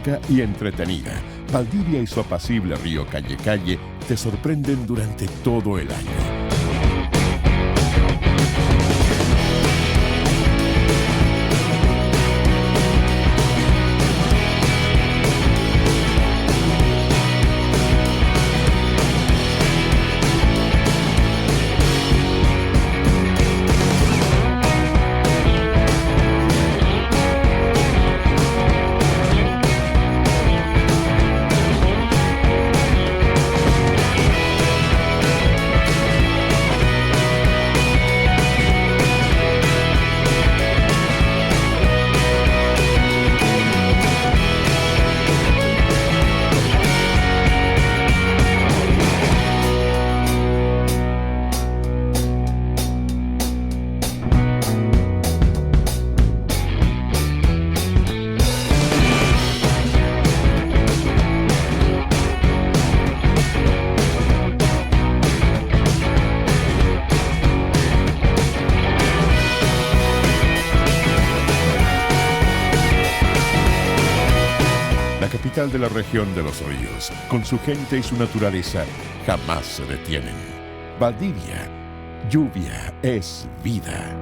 fresca y entretenida, Valdivia y su apacible río Calle Calle te sorprenden durante todo el año. De la región de los ríos, con su gente y su naturaleza, jamás se detienen. Valdivia, lluvia es vida.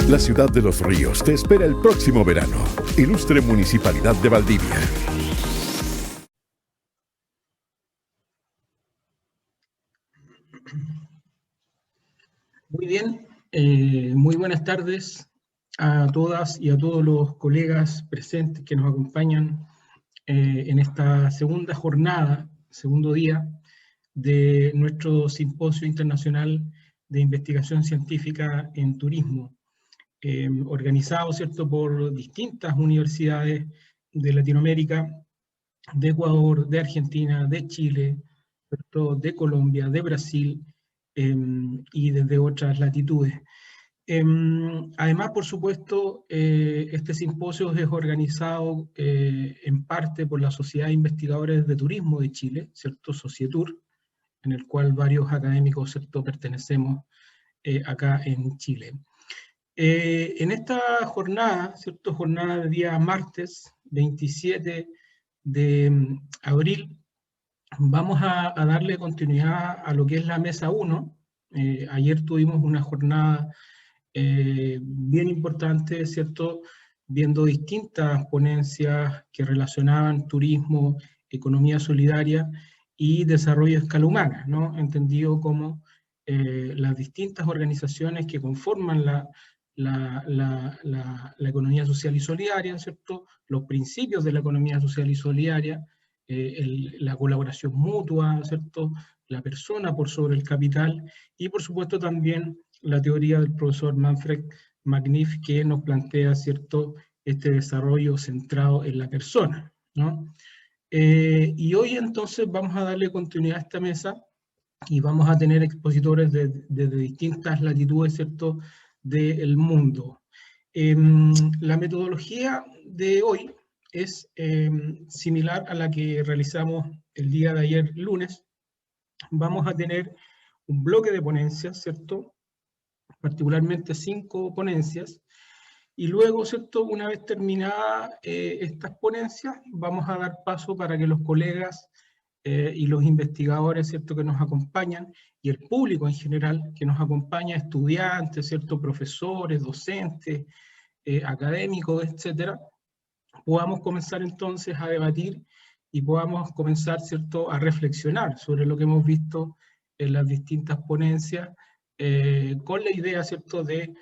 La ciudad de los ríos te espera el próximo verano. Ilustre Municipalidad de Valdivia. Muy bien, muy buenas tardes a todas y a todos los colegas presentes que nos acompañan en esta segunda jornada, segundo día de nuestro Simposio Internacional de Investigación Científica en Turismo, organizado, ¿cierto?, por distintas universidades de Latinoamérica, de Ecuador, de Argentina, de Chile, ¿cierto?, de Colombia, de Brasil y desde otras latitudes. Además, por supuesto, este simposio es organizado en parte por la Sociedad de Investigadores de Turismo de Chile, ¿cierto?, Societur, en el cual varios académicos, ¿cierto?, pertenecemos acá en Chile. En esta jornada, ¿cierto?, jornada del día martes 27 de abril, vamos a darle continuidad a lo que es la mesa 1. Ayer tuvimos una jornada bien importante, ¿cierto?, viendo distintas ponencias que relacionaban turismo, economía solidaria y desarrollo a escala humana, ¿no?, entendido como las distintas organizaciones que conforman la economía social y solidaria, ¿cierto? Los principios de la economía social y solidaria, la colaboración mutua, ¿cierto? La persona por sobre el capital, y por supuesto también la teoría del profesor Manfred Magnif, que nos plantea, ¿cierto?, este desarrollo centrado en la persona, ¿no? Y hoy entonces vamos a darle continuidad a esta mesa y vamos a tener expositores de distintas latitudes, ¿cierto?, del mundo. La metodología de hoy es similar a la que realizamos el día de ayer, lunes. Vamos a tener un bloque de ponencias, ¿cierto?, particularmente 5 ponencias, y luego, ¿cierto?, una vez terminadas estas ponencias, vamos a dar paso para que los colegas y los investigadores, ¿cierto?, que nos acompañan, y el público en general que nos acompaña, estudiantes, ¿cierto?, profesores, docentes, académicos, etcétera, podamos comenzar entonces a debatir y podamos comenzar, ¿cierto?, a reflexionar sobre lo que hemos visto en las distintas ponencias, con la idea, ¿cierto?, de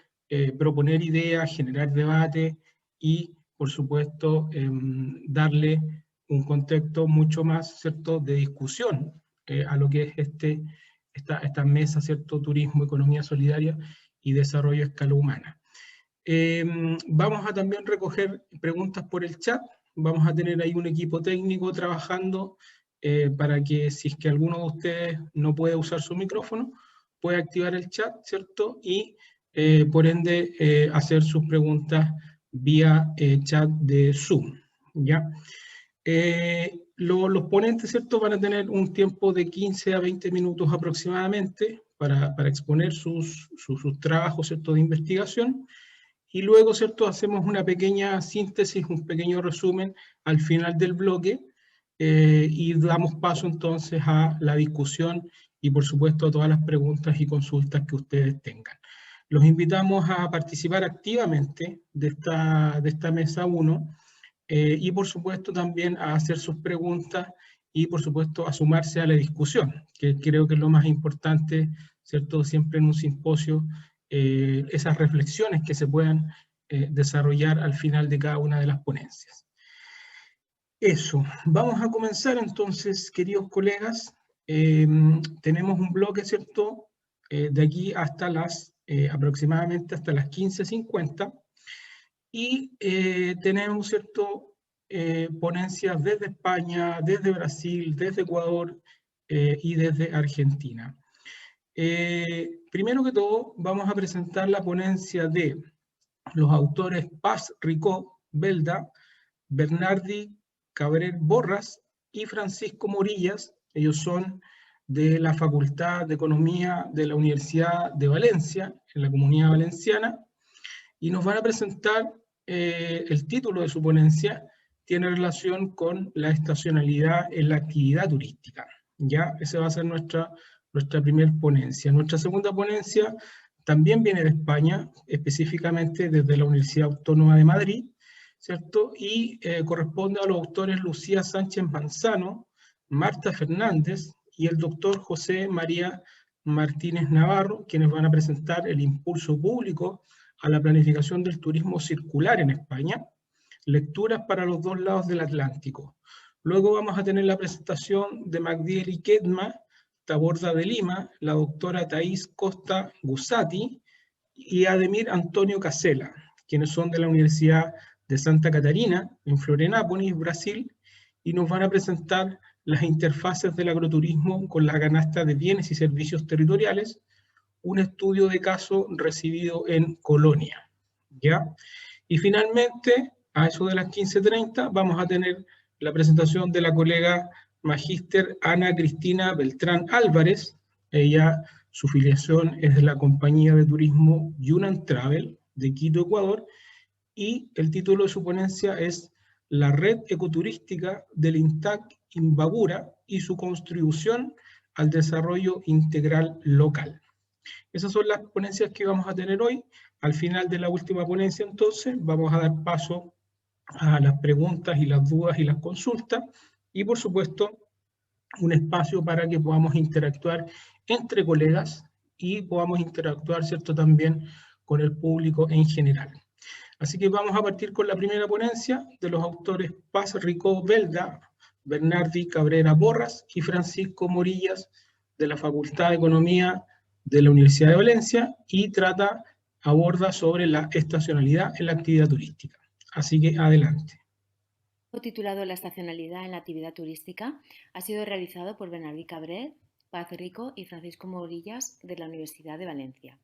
proponer ideas, generar debate y, por supuesto, darle un contexto mucho más, ¿cierto?, de discusión a lo que es esta mesa, ¿cierto?, turismo, economía solidaria y desarrollo a escala humana. Vamos a también recoger preguntas por el chat. Vamos a tener ahí un equipo técnico trabajando para que, si es que alguno de ustedes no puede usar su micrófono, puede activar el chat, ¿cierto? Y por ende hacer sus preguntas vía chat de Zoom, ¿ya? Los ponentes, ¿cierto?, van a tener un tiempo de 15 a 20 minutos aproximadamente para exponer sus trabajos, ¿cierto?, de investigación. Y luego, ¿cierto?, hacemos una pequeña síntesis, un pequeño resumen al final del bloque y damos paso entonces a la discusión y, por supuesto, a todas las preguntas y consultas que ustedes tengan. Los invitamos a participar activamente de esta mesa 1 y, por supuesto, también a hacer sus preguntas y, por supuesto, a sumarse a la discusión, que creo que es lo más importante, ¿cierto?, siempre en un simposio, esas reflexiones que se puedan desarrollar al final de cada una de las ponencias. Eso, vamos a comenzar entonces, queridos colegas. Tenemos un bloque, ¿cierto?, de aquí hasta aproximadamente hasta las 15:50, y tenemos, ¿cierto?, ponencias desde España, desde Brasil, desde Ecuador y desde Argentina. Primero que todo, vamos a presentar la ponencia de los autores Paz Ricó Belda, Bernardi Cabrera Borras y Francisco Morillas. Ellos son de la Facultad de Economía de la Universidad de Valencia, en la Comunidad Valenciana, y nos van a presentar el título de su ponencia, tiene relación con la estacionalidad en la actividad turística. Ya, esa va a ser nuestra primera ponencia. Nuestra segunda ponencia también viene de España, específicamente desde la Universidad Autónoma de Madrid, ¿cierto? Y corresponde a los autores Lucía Sánchez Manzano, Marta Fernández y el doctor José María Martínez Navarro, quienes van a presentar el impulso público a la planificación del turismo circular en España, lecturas para los dos lados del Atlántico. Luego vamos a tener la presentación de Magdiel Kedma, Taborda de Lima, la doctora Thais Costa Gusati y Ademir Antonio Casella, quienes son de la Universidad de Santa Catarina, en Florianópolis, Brasil, y nos van a presentar las interfaces del agroturismo con la canasta de bienes y servicios territoriales, un estudio de caso recibido en Colonia, ¿ya? Y finalmente, a eso de las 15:30, vamos a tener la presentación de la colega magíster Ana Cristina Beltrán Álvarez. Ella, su filiación es de la compañía de turismo Yunnan Travel de Quito, Ecuador, y el título de su ponencia es La red ecoturística del INTAC Imbabura y su contribución al desarrollo integral local. Esas son las ponencias que vamos a tener hoy. Al final de la última ponencia, entonces, vamos a dar paso a las preguntas y las dudas y las consultas, y por supuesto, un espacio para que podamos interactuar entre colegas y podamos interactuar, ¿cierto?, también con el público en general. Así que vamos a partir con la primera ponencia de los autores Paz Ricó Belda, Bernardi Cabrera Porras y Francisco Morillas de la Facultad de Economía de la Universidad de Valencia, y aborda sobre la estacionalidad en la actividad turística. Así que adelante. Titulado La estacionalidad en la actividad turística ha sido realizado por Bernardi Cabrera, Paz Rico y Francisco Morillas de la Universidad de Valencia.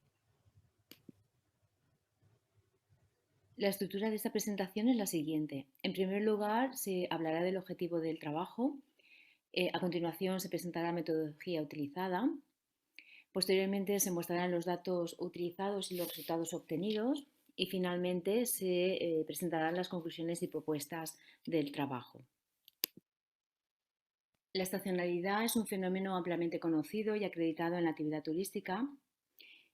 La estructura de esta presentación es la siguiente. En primer lugar, se hablará del objetivo del trabajo. A continuación, se presentará la metodología utilizada. Posteriormente, se mostrarán los datos utilizados y los resultados obtenidos. Y finalmente, se presentarán las conclusiones y propuestas del trabajo. La estacionalidad es un fenómeno ampliamente conocido y acreditado en la actividad turística.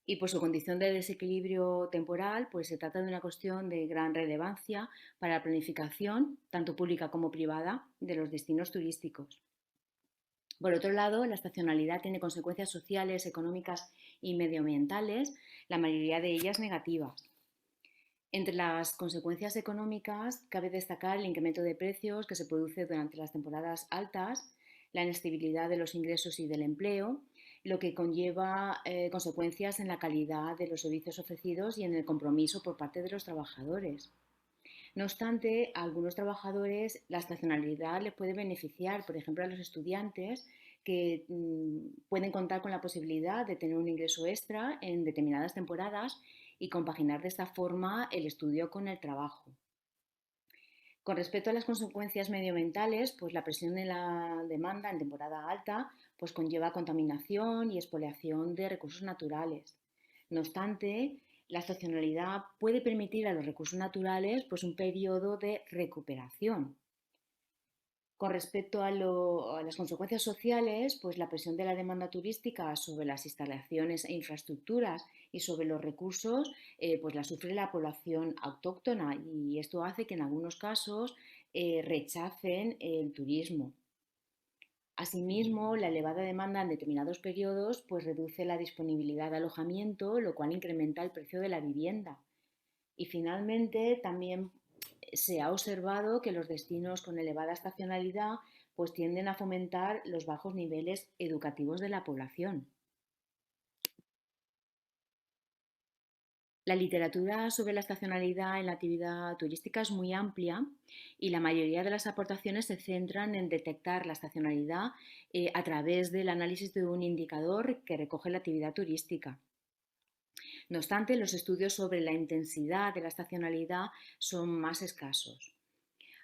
Y por su condición de desequilibrio temporal, pues se trata de una cuestión de gran relevancia para la planificación, tanto pública como privada, de los destinos turísticos. Por otro lado, la estacionalidad tiene consecuencias sociales, económicas y medioambientales, la mayoría de ellas negativas. Entre las consecuencias económicas cabe destacar el incremento de precios que se produce durante las temporadas altas, la inestabilidad de los ingresos y del empleo, lo que conlleva consecuencias en la calidad de los servicios ofrecidos y en el compromiso por parte de los trabajadores. No obstante, a algunos trabajadores la estacionalidad les puede beneficiar, por ejemplo a los estudiantes que pueden contar con la posibilidad de tener un ingreso extra en determinadas temporadas y compaginar de esta forma el estudio con el trabajo. Con respecto a las consecuencias medioambientales, pues la presión en la demanda en temporada alta pues conlleva contaminación y expoliación de recursos naturales. No obstante, la estacionalidad puede permitir a los recursos naturales pues un periodo de recuperación. Con respecto a las consecuencias sociales, pues la presión de la demanda turística sobre las instalaciones e infraestructuras y sobre los recursos, pues la sufre la población autóctona, y esto hace que en algunos casos rechacen el turismo. Asimismo, la elevada demanda en determinados periodos pues reduce la disponibilidad de alojamiento, lo cual incrementa el precio de la vivienda. Y finalmente, también se ha observado que los destinos con elevada estacionalidad pues tienden a fomentar los bajos niveles educativos de la población. La literatura sobre la estacionalidad en la actividad turística es muy amplia y la mayoría de las aportaciones se centran en detectar la estacionalidad a través del análisis de un indicador que recoge la actividad turística. No obstante, los estudios sobre la intensidad de la estacionalidad son más escasos.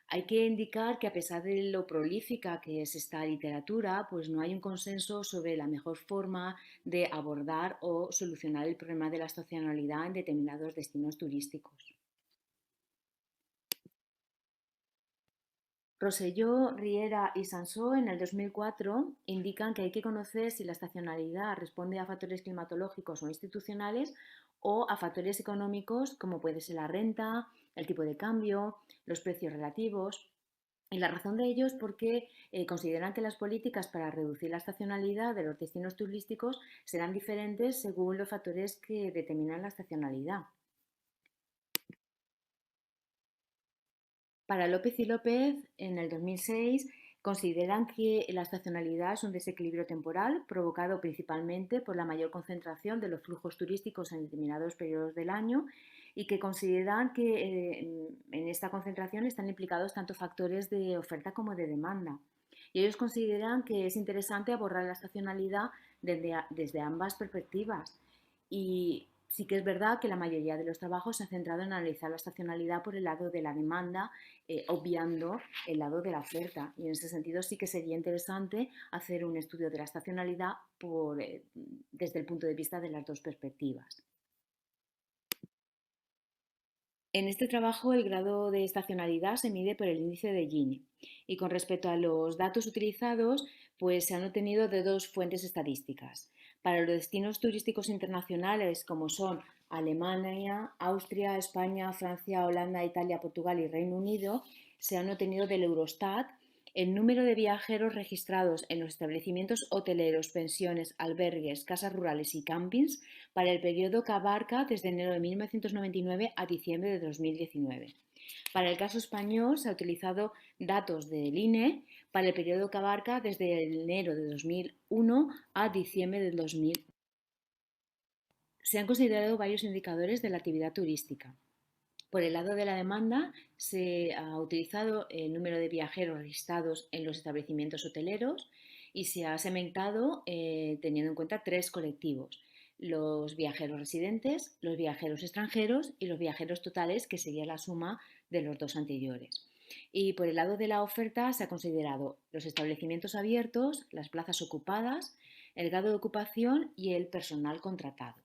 Hay que indicar que a pesar de lo prolífica que es esta literatura, pues no hay un consenso sobre la mejor forma de abordar o solucionar el problema de la estacionalidad en determinados destinos turísticos. Rosselló, Riera y Sansó en el 2004 indican que hay que conocer si la estacionalidad responde a factores climatológicos o institucionales o a factores económicos como puede ser la renta, el tipo de cambio, los precios relativos. Y la razón de ello es porque consideran que las políticas para reducir la estacionalidad de los destinos turísticos serán diferentes según los factores que determinan la estacionalidad. Para López y López, en el 2006, consideran que la estacionalidad es un desequilibrio temporal provocado principalmente por la mayor concentración de los flujos turísticos en determinados periodos del año, y que consideran que en esta concentración están implicados tanto factores de oferta como de demanda. Y ellos consideran que es interesante abordar la estacionalidad desde ambas perspectivas. Y sí que es verdad que la mayoría de los trabajos se ha centrado en analizar la estacionalidad por el lado de la demanda, obviando el lado de la oferta. Y en ese sentido sí que sería interesante hacer un estudio de la estacionalidad desde el punto de vista de las dos perspectivas. En este trabajo el grado de estacionalidad se mide por el índice de Gini, y con respecto a los datos utilizados pues se han obtenido de dos fuentes estadísticas. Para los destinos turísticos internacionales como son Alemania, Austria, España, Francia, Holanda, Italia, Portugal y Reino Unido, se han obtenido del Eurostat el número de viajeros registrados en los establecimientos hoteleros, pensiones, albergues, casas rurales y campings para el periodo que abarca desde enero de 1999 a diciembre de 2019. Para el caso español se han utilizado datos del INE para el periodo que abarca desde enero de 2001 a diciembre del 2000. Se han considerado varios indicadores de la actividad turística. Por el lado de la demanda, se ha utilizado el número de viajeros registrados en los establecimientos hoteleros y se ha segmentado teniendo en cuenta tres colectivos: los viajeros residentes, los viajeros extranjeros y los viajeros totales, que sería la suma de los dos anteriores. Y por el lado de la oferta se ha considerado los establecimientos abiertos, las plazas ocupadas, el grado de ocupación y el personal contratado.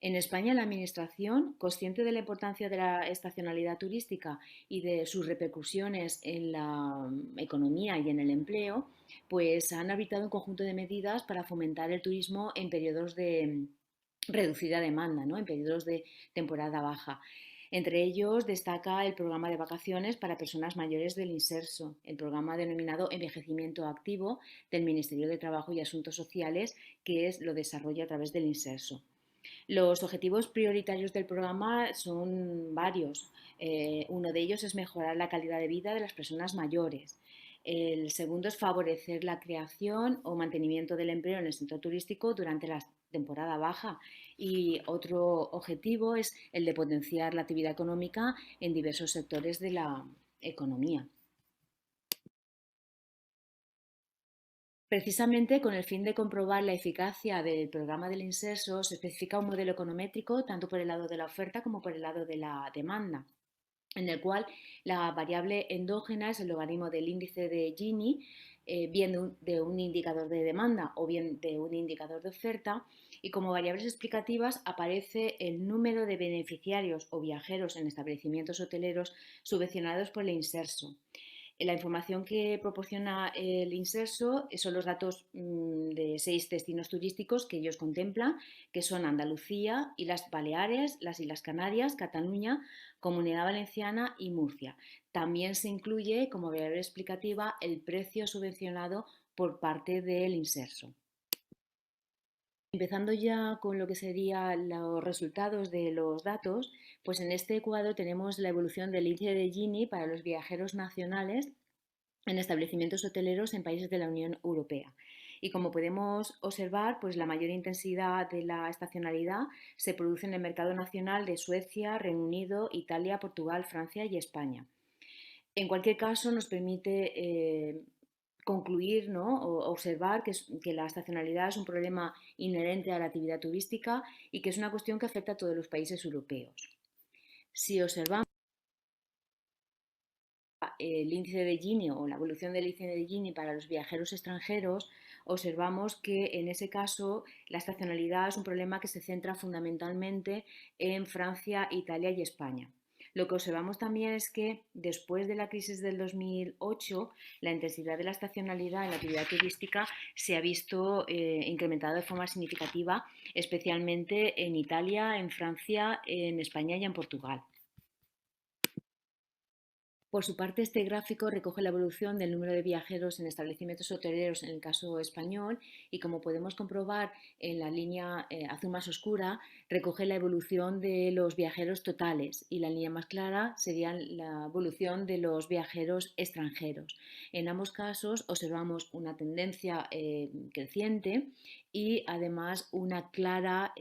En España, la Administración, consciente de la importancia de la estacionalidad turística y de sus repercusiones en la economía y en el empleo, pues han arbitrado un conjunto de medidas para fomentar el turismo en periodos de reducida demanda, ¿no? En periodos de temporada baja. Entre ellos destaca el programa de vacaciones para personas mayores del Inserso, el programa denominado Envejecimiento Activo del Ministerio de Trabajo y Asuntos Sociales, que lo desarrolla a través del Inserso. Los objetivos prioritarios del programa son varios. Uno de ellos es mejorar la calidad de vida de las personas mayores. El segundo es favorecer la creación o mantenimiento del empleo en el sector turístico durante la temporada baja. Y otro objetivo es el de potenciar la actividad económica en diversos sectores de la economía. Precisamente con el fin de comprobar la eficacia del programa del Inserso, se especifica un modelo econométrico tanto por el lado de la oferta como por el lado de la demanda, en el cual la variable endógena es el logaritmo del índice de Gini, bien de un indicador de demanda o bien de un indicador de oferta, y como variables explicativas aparece el número de beneficiarios o viajeros en establecimientos hoteleros subvencionados por el Inserso. La información que proporciona el Inserso son los datos de 6 destinos turísticos que ellos contemplan, que son Andalucía, Islas Baleares, las Islas Canarias, Cataluña, Comunidad Valenciana y Murcia. También se incluye como variable explicativa el precio subvencionado por parte del Inserso. Empezando ya con lo que serían los resultados de los datos, pues en este cuadro tenemos la evolución del índice de Gini para los viajeros nacionales en establecimientos hoteleros en países de la Unión Europea. Y como podemos observar, pues la mayor intensidad de la estacionalidad se produce en el mercado nacional de Suecia, Reino Unido, Italia, Portugal, Francia y España. En cualquier caso, nos permite concluir, ¿no? O observar que la estacionalidad es un problema inherente a la actividad turística y que es una cuestión que afecta a todos los países europeos. Si observamos el índice de Gini o la evolución del índice de Gini para los viajeros extranjeros, observamos que en ese caso la estacionalidad es un problema que se centra fundamentalmente en Francia, Italia y España. Lo que observamos también es que después de la crisis del 2008, la intensidad de la estacionalidad en la actividad turística se ha visto incrementada de forma significativa, especialmente en Italia, en Francia, en España y en Portugal. Por su parte, este gráfico recoge la evolución del número de viajeros en establecimientos hoteleros en el caso español y, como podemos comprobar en la línea azul más oscura, recoge la evolución de los viajeros totales, y la línea más clara sería la evolución de los viajeros extranjeros. En ambos casos observamos una tendencia creciente y además una clara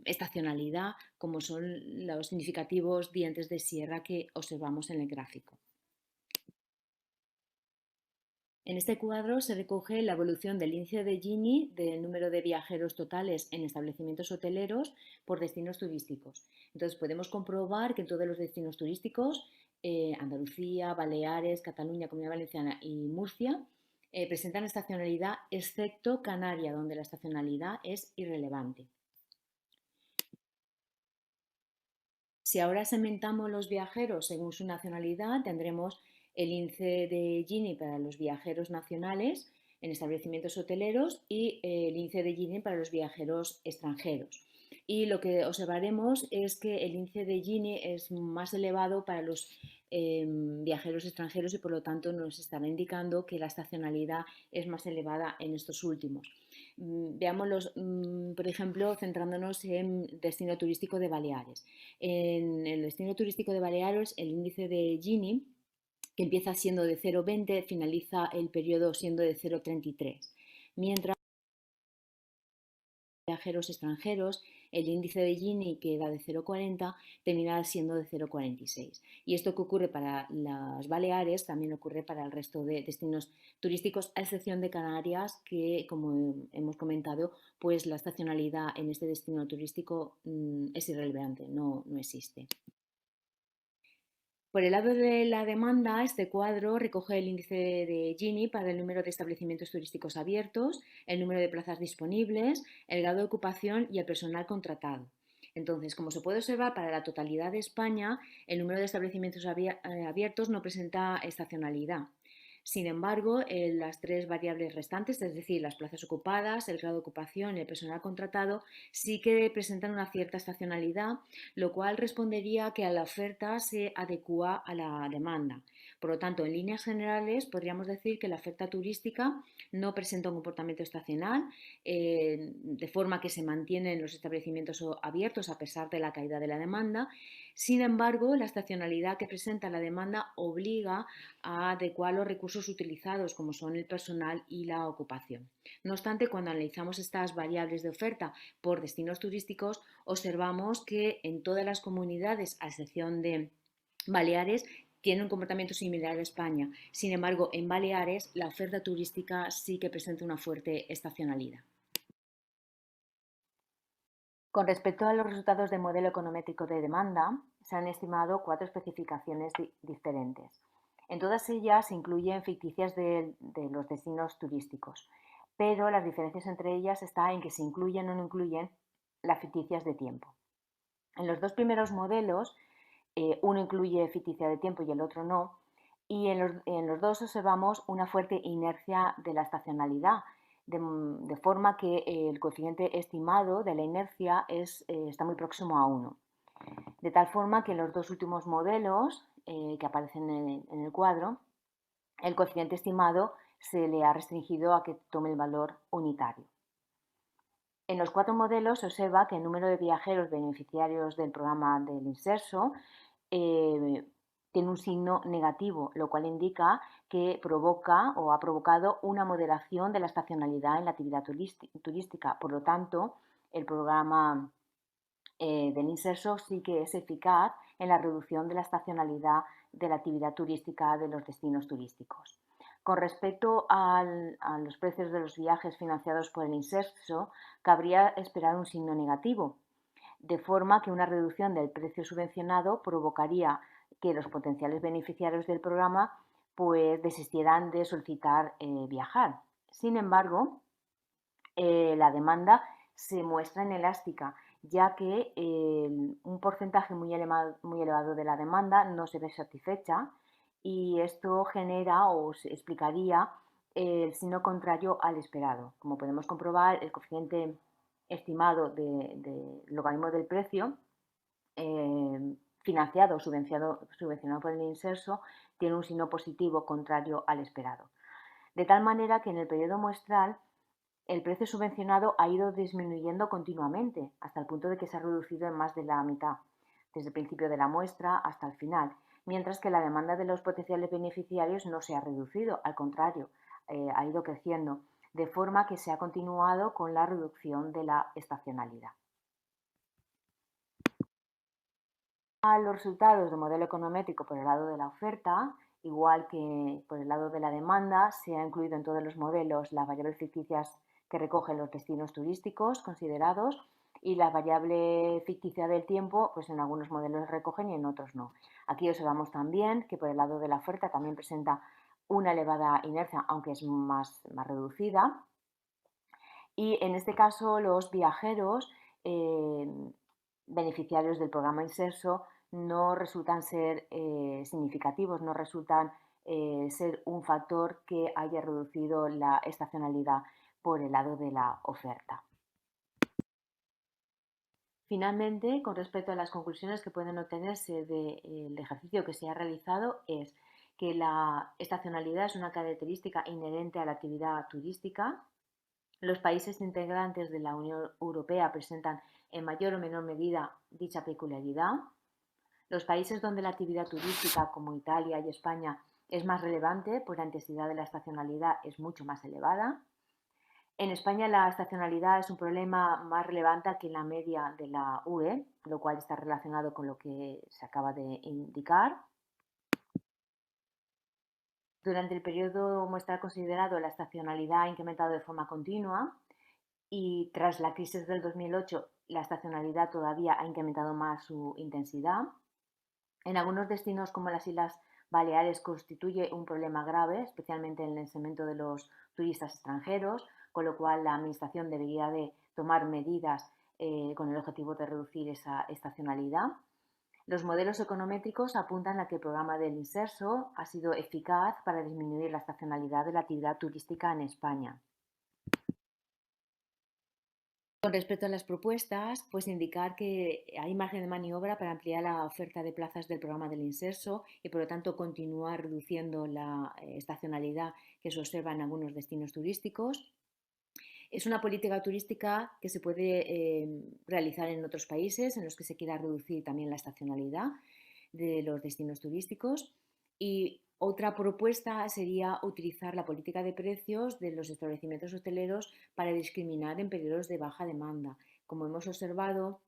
estacionalidad, como son los significativos dientes de sierra que observamos en el gráfico. En este cuadro se recoge la evolución del índice de Gini del número de viajeros totales en establecimientos hoteleros por destinos turísticos. Entonces podemos comprobar que en todos los destinos turísticos, Andalucía, Baleares, Cataluña, Comunidad Valenciana y Murcia, presentan estacionalidad, excepto Canarias, donde la estacionalidad es irrelevante. Si ahora segmentamos los viajeros según su nacionalidad, tendremos el índice de Gini para los viajeros nacionales en establecimientos hoteleros y el índice de Gini para los viajeros extranjeros. Y lo que observaremos es que el índice de Gini es más elevado para los viajeros extranjeros y por lo tanto nos estará indicando que la estacionalidad es más elevada en estos últimos. Veámoslos, por ejemplo, centrándonos en destino turístico de Baleares. En el destino turístico de Baleares, el índice de Gini, que empieza siendo de 0,20, finaliza el periodo siendo de 0,33. Mientras viajeros extranjeros, el índice de Gini, que era de 0,40, termina siendo de 0,46. Y esto que ocurre para las Baleares también ocurre para el resto de destinos turísticos, a excepción de Canarias, que, como hemos comentado, pues la estacionalidad en este destino turístico es irrelevante, no existe. Por el lado de la demanda, este cuadro recoge el índice de Gini para el número de establecimientos turísticos abiertos, el número de plazas disponibles, el grado de ocupación y el personal contratado. Entonces, como se puede observar, para la totalidad de España, el número de establecimientos abiertos no presenta estacionalidad. Sin embargo, las tres variables restantes, es decir, las plazas ocupadas, el grado de ocupación y el personal contratado, sí que presentan una cierta estacionalidad, lo cual respondería que a la oferta se adecua a la demanda. Por lo tanto, en líneas generales, podríamos decir que la oferta turística no presenta un comportamiento estacional, de forma que se mantienen los establecimientos abiertos a pesar de la caída de la demanda. Sin embargo, la estacionalidad que presenta la demanda obliga a adecuar los recursos utilizados, como son el personal y la ocupación. No obstante, cuando analizamos estas variables de oferta por destinos turísticos, observamos que en todas las comunidades, a excepción de Baleares, tiene un comportamiento similar a España. Sin embargo, en Baleares la oferta turística sí que presenta una fuerte estacionalidad. Con respecto a los resultados del modelo econométrico de demanda, se han estimado 4 especificaciones diferentes. En todas ellas se incluyen ficticias de los destinos turísticos, pero las diferencias entre ellas están en que se incluyen o no incluyen las ficticias de tiempo. En los dos primeros modelos, uno incluye ficticia de tiempo y el otro no, y en los dos observamos una fuerte inercia de la estacionalidad, de forma que el coeficiente estimado de la inercia está muy próximo a 1. De tal forma que en los dos últimos modelos que aparecen en el cuadro, el coeficiente estimado se le ha restringido a que tome el valor unitario. En los 4 modelos se observa que el número de viajeros beneficiarios del programa del Inserso tiene un signo negativo, lo cual indica que provoca o ha provocado una moderación de la estacionalidad en la actividad turística. Por lo tanto, el programa del Inserso sí que es eficaz en la reducción de la estacionalidad de la actividad turística de los destinos turísticos. Con respecto a los precios de los viajes financiados por el Inserso, cabría esperar un signo negativo, de forma que una reducción del precio subvencionado provocaría que los potenciales beneficiarios del programa pues desistieran de solicitar viajar. Sin embargo, la demanda se muestra inelástica, ya que un porcentaje muy elevado de la demanda no se ve satisfecha y esto genera o se explicaría el signo contrario al esperado. Como podemos comprobar, el coeficiente estimado del logaritmo del precio financiado o subvencionado por el Inserso tiene un signo positivo contrario al esperado. De tal manera que en el periodo muestral el precio subvencionado ha ido disminuyendo continuamente hasta el punto de que se ha reducido en más de la mitad, desde el principio de la muestra hasta el final, mientras que la demanda de los potenciales beneficiarios no se ha reducido, al contrario, ha ido creciendo, de forma que se ha continuado con la reducción de la estacionalidad. Los resultados del modelo econométrico por el lado de la oferta, igual que por el lado de la demanda, se ha incluido en todos los modelos las variables ficticias que recogen los destinos turísticos considerados y la variable ficticia del tiempo, pues en algunos modelos recogen y en otros no. Aquí observamos también que por el lado de la oferta también presenta una elevada inercia, aunque es más reducida. Y en este caso los viajeros beneficiarios del programa Inserso no resultan ser significativos, no resultan ser un factor que haya reducido la estacionalidad por el lado de la oferta. Finalmente, con respecto a las conclusiones que pueden obtenerse del ejercicio que se ha realizado, es que la estacionalidad es una característica inherente a la actividad turística. Los países integrantes de la Unión Europea presentan en mayor o menor medida dicha peculiaridad. Los países donde la actividad turística, como Italia y España, es más relevante, pues la intensidad de la estacionalidad es mucho más elevada. En España la estacionalidad es un problema más relevante que en la media de la UE, lo cual está relacionado con lo que se acaba de indicar. Durante el periodo muestral considerado, la estacionalidad ha incrementado de forma continua y tras la crisis del 2008, la estacionalidad todavía ha incrementado más su intensidad. En algunos destinos como las Islas Baleares constituye un problema grave, especialmente en el segmento de los turistas extranjeros, con lo cual la Administración debería de tomar medidas con el objetivo de reducir esa estacionalidad. Los modelos econométricos apuntan a que el programa del Inserso ha sido eficaz para disminuir la estacionalidad de la actividad turística en España. Con respecto a las propuestas, pues indicar que hay margen de maniobra para ampliar la oferta de plazas del programa del Inserso y, por lo tanto, continuar reduciendo la estacionalidad que se observa en algunos destinos turísticos. Es una política turística que se puede realizar en otros países en los que se quiera reducir también la estacionalidad de los destinos turísticos. Y otra propuesta sería utilizar la política de precios de los establecimientos hoteleros para discriminar en periodos de baja demanda. Como hemos observado,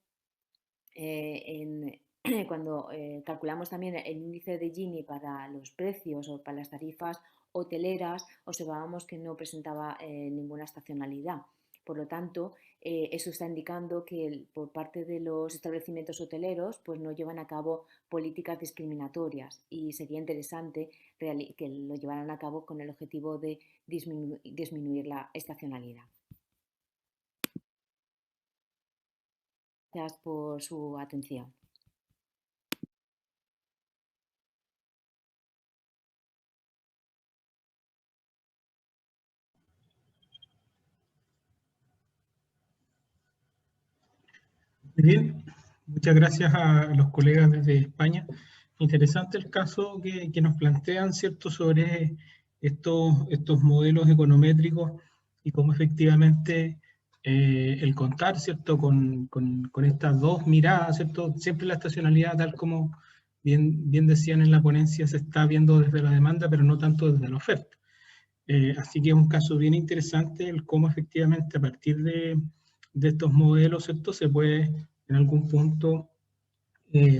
cuando calculamos también el índice de Gini para los precios o para las tarifas hoteleras, observábamos que no presentaba ninguna estacionalidad. Por lo tanto, eso está indicando que por parte de los establecimientos hoteleros pues no llevan a cabo políticas discriminatorias y sería interesante que lo llevaran a cabo con el objetivo de disminuir la estacionalidad. Gracias por su atención. Bien, muchas gracias a los colegas desde España. Interesante el caso que nos plantean, ¿cierto?, sobre estos modelos econométricos y cómo efectivamente el contar, ¿cierto?, con estas dos miradas, ¿cierto?, siempre la estacionalidad, tal como bien decían en la ponencia, se está viendo desde la demanda, pero no tanto desde la oferta. Así que es un caso bien interesante el cómo efectivamente a partir de estos modelos, ¿cierto?, se puede en algún punto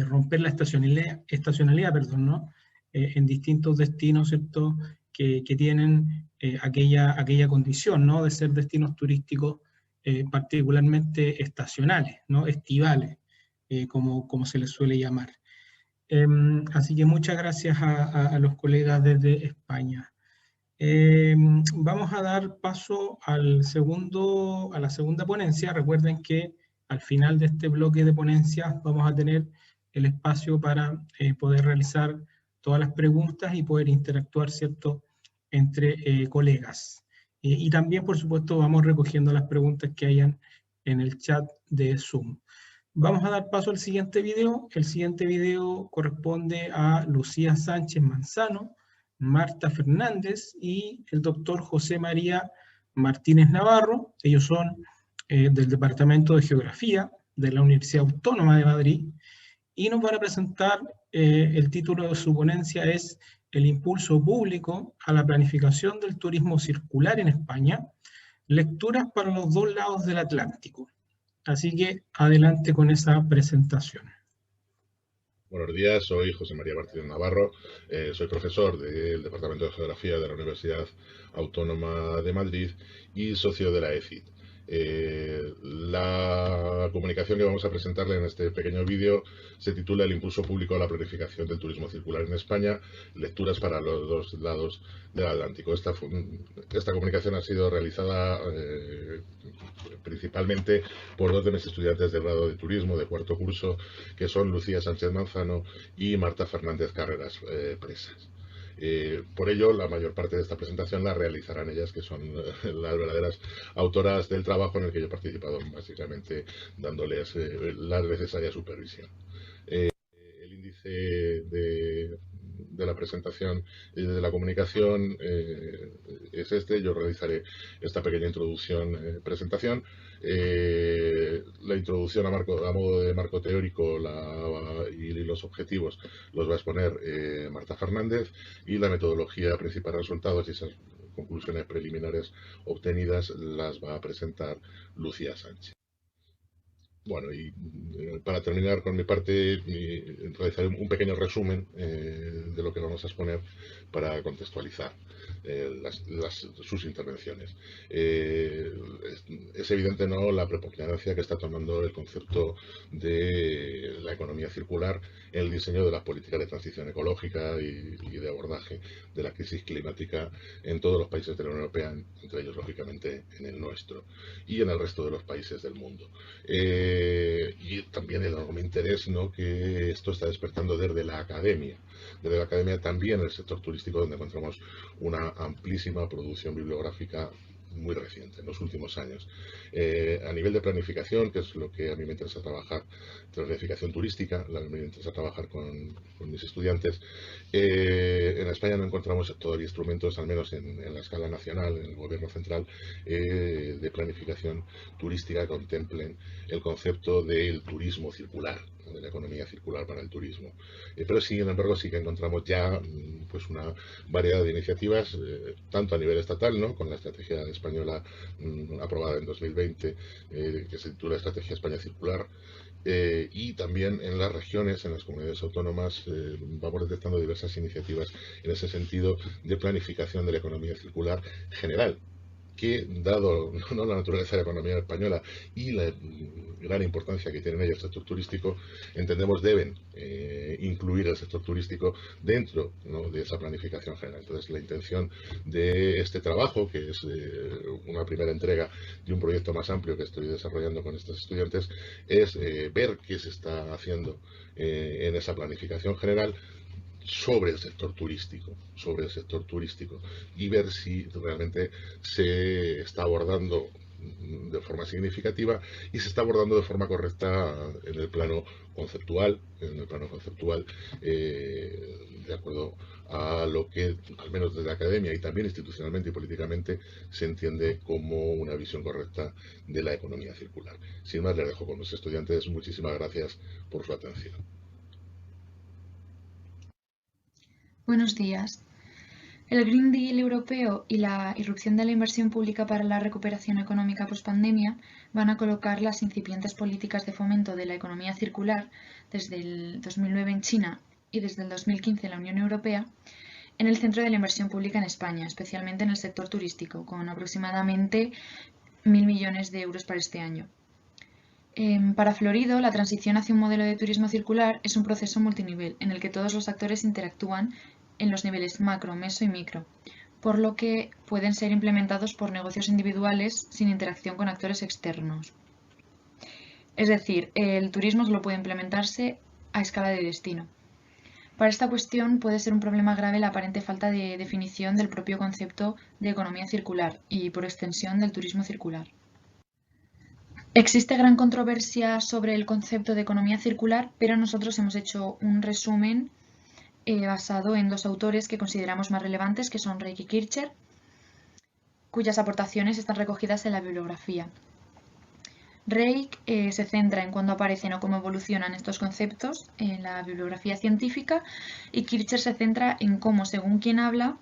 romper la estacionalidad, ¿no? En distintos destinos, ¿cierto?, que tienen aquella condición, ¿no?, de ser destinos turísticos particularmente estacionales, ¿no?, estivales, como se les suele llamar. Así que muchas gracias a los colegas desde España. Vamos a dar paso a la segunda ponencia. Recuerden que al final de este bloque de ponencias vamos a tener el espacio para poder realizar todas las preguntas y poder interactuar, ¿cierto?, entre colegas. Y también, por supuesto, vamos recogiendo las preguntas que hayan en el chat de Zoom. Vamos a dar paso al siguiente video. El siguiente video corresponde a Lucía Sánchez Manzano, Marta Fernández y el doctor José María Martínez Navarro. Ellos son del Departamento de Geografía de la Universidad Autónoma de Madrid y nos van a presentar, el título de su ponencia es El impulso público a la planificación del turismo circular en España, lecturas para los dos lados del Atlántico. Así que adelante con esa presentación. Buenos días, soy José María Martínez Navarro, soy profesor del Departamento de Geografía de la Universidad Autónoma de Madrid y socio de la EFIT. La comunicación que vamos a presentarle en este pequeño vídeo se titula El impulso público a la planificación del turismo circular en España, lecturas para los dos lados del Atlántico. Esta comunicación ha sido realizada principalmente por dos de mis estudiantes de grado de turismo de cuarto curso, que son Lucía Sánchez Manzano y Marta Fernández Carreras Presas. Por ello, la mayor parte de esta presentación la realizarán ellas, que son las verdaderas autoras del trabajo en el que yo he participado, básicamente dándoles la necesaria supervisión. El índice de la presentación y de la comunicación es este. Yo realizaré esta pequeña introducción, presentación. La introducción a modo de marco teórico y los objetivos los va a exponer Marta Fernández, y la metodología, principales resultados y esas conclusiones preliminares obtenidas las va a presentar Lucía Sánchez. Bueno, y para terminar con mi parte, realizaré un pequeño resumen de lo que vamos a exponer para contextualizar sus intervenciones. Es evidente, ¿no?, la preponderancia que está tomando el concepto de la economía circular en el diseño de las políticas de transición ecológica y de abordaje de la crisis climática en todos los países de la Unión Europea, entre ellos, lógicamente, en el nuestro y en el resto de los países del mundo. Y también el enorme interés, ¿no?, que esto está despertando desde la academia. Desde la academia, también en el sector turístico, donde encontramos una amplísima producción bibliográfica muy reciente, en los últimos años. A nivel de planificación, que es lo que a mí me interesa trabajar, planificación turística, me interesa trabajar con mis estudiantes, en España no encontramos todavía instrumentos, al menos en la escala nacional, en el gobierno central, de planificación turística que contemplen el concepto del turismo circular, de la economía circular para el turismo. Pero sin embargo sí que encontramos ya pues una variedad de iniciativas, tanto a nivel estatal, ¿no?, con la estrategia española aprobada en 2020, que se titula Estrategia España Circular, y también en las regiones, en las comunidades autónomas, vamos detectando diversas iniciativas en ese sentido de planificación de la economía circular general, que, dado no la naturaleza de la economía española y la gran importancia que tiene en ella el sector turístico, entendemos deben incluir el sector turístico dentro, ¿no?, de esa planificación general. Entonces, la intención de este trabajo, que es una primera entrega de un proyecto más amplio que estoy desarrollando con estos estudiantes, es ver qué se está haciendo en esa planificación general sobre el sector turístico, y ver si realmente se está abordando de forma significativa y se está abordando de forma correcta en el plano conceptual, de acuerdo a lo que, al menos desde la academia y también institucionalmente y políticamente, se entiende como una visión correcta de la economía circular. Sin más, les dejo con los estudiantes. Muchísimas gracias por su atención. Buenos días. El Green Deal europeo y la irrupción de la inversión pública para la recuperación económica post-pandemia van a colocar las incipientes políticas de fomento de la economía circular desde el 2009 en China y desde el 2015 en la Unión Europea en el centro de la inversión pública en España, especialmente en el sector turístico, con aproximadamente 1.000 millones de euros para este año. Para Florido, la transición hacia un modelo de turismo circular es un proceso multinivel en el que todos los actores interactúan en los niveles macro, meso y micro, por lo que pueden ser implementados por negocios individuales sin interacción con actores externos. Es decir, el turismo solo puede implementarse a escala de destino. Para esta cuestión puede ser un problema grave la aparente falta de definición del propio concepto de economía circular y, por extensión, del turismo circular. Existe gran controversia sobre el concepto de economía circular, pero nosotros hemos hecho un resumen basado en dos autores que consideramos más relevantes, que son Reich y Kircher, cuyas aportaciones están recogidas en la bibliografía. Reich se centra en cuándo aparecen o cómo evolucionan estos conceptos en la bibliografía científica, y Kircher se centra en cómo, según quien habla,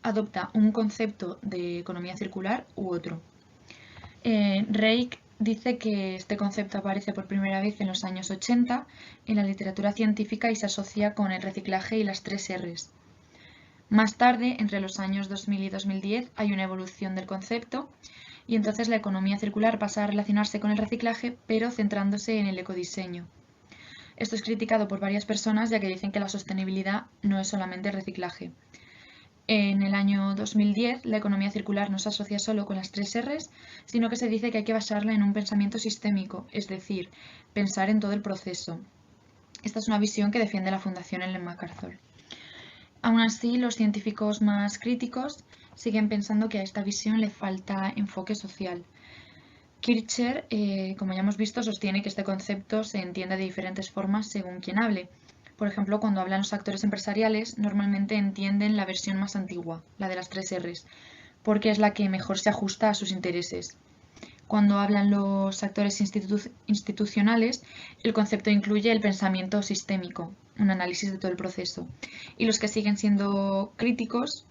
adopta un concepto de economía circular u otro. Reich dice que este concepto aparece por primera vez en los años 80 en la literatura científica y se asocia con el reciclaje y las 3 R's. Más tarde, entre los años 2000 y 2010, hay una evolución del concepto y entonces la economía circular pasa a relacionarse con el reciclaje, pero centrándose en el ecodiseño. Esto es criticado por varias personas, ya que dicen que la sostenibilidad no es solamente el reciclaje. En el año 2010, la economía circular no se asocia solo con las 3 R's, sino que se dice que hay que basarla en un pensamiento sistémico, es decir, pensar en todo el proceso. Esta es una visión que defiende la Fundación Ellen MacArthur. Aún así, los científicos más críticos siguen pensando que a esta visión le falta enfoque social. Kircher, como ya hemos visto, sostiene que este concepto se entiende de diferentes formas según quien hable. Por ejemplo, cuando hablan los actores empresariales, normalmente entienden la versión más antigua, la de las 3 Rs, porque es la que mejor se ajusta a sus intereses. Cuando hablan los actores institucionales, el concepto incluye el pensamiento sistémico, un análisis de todo el proceso. Y los que siguen siendo críticos,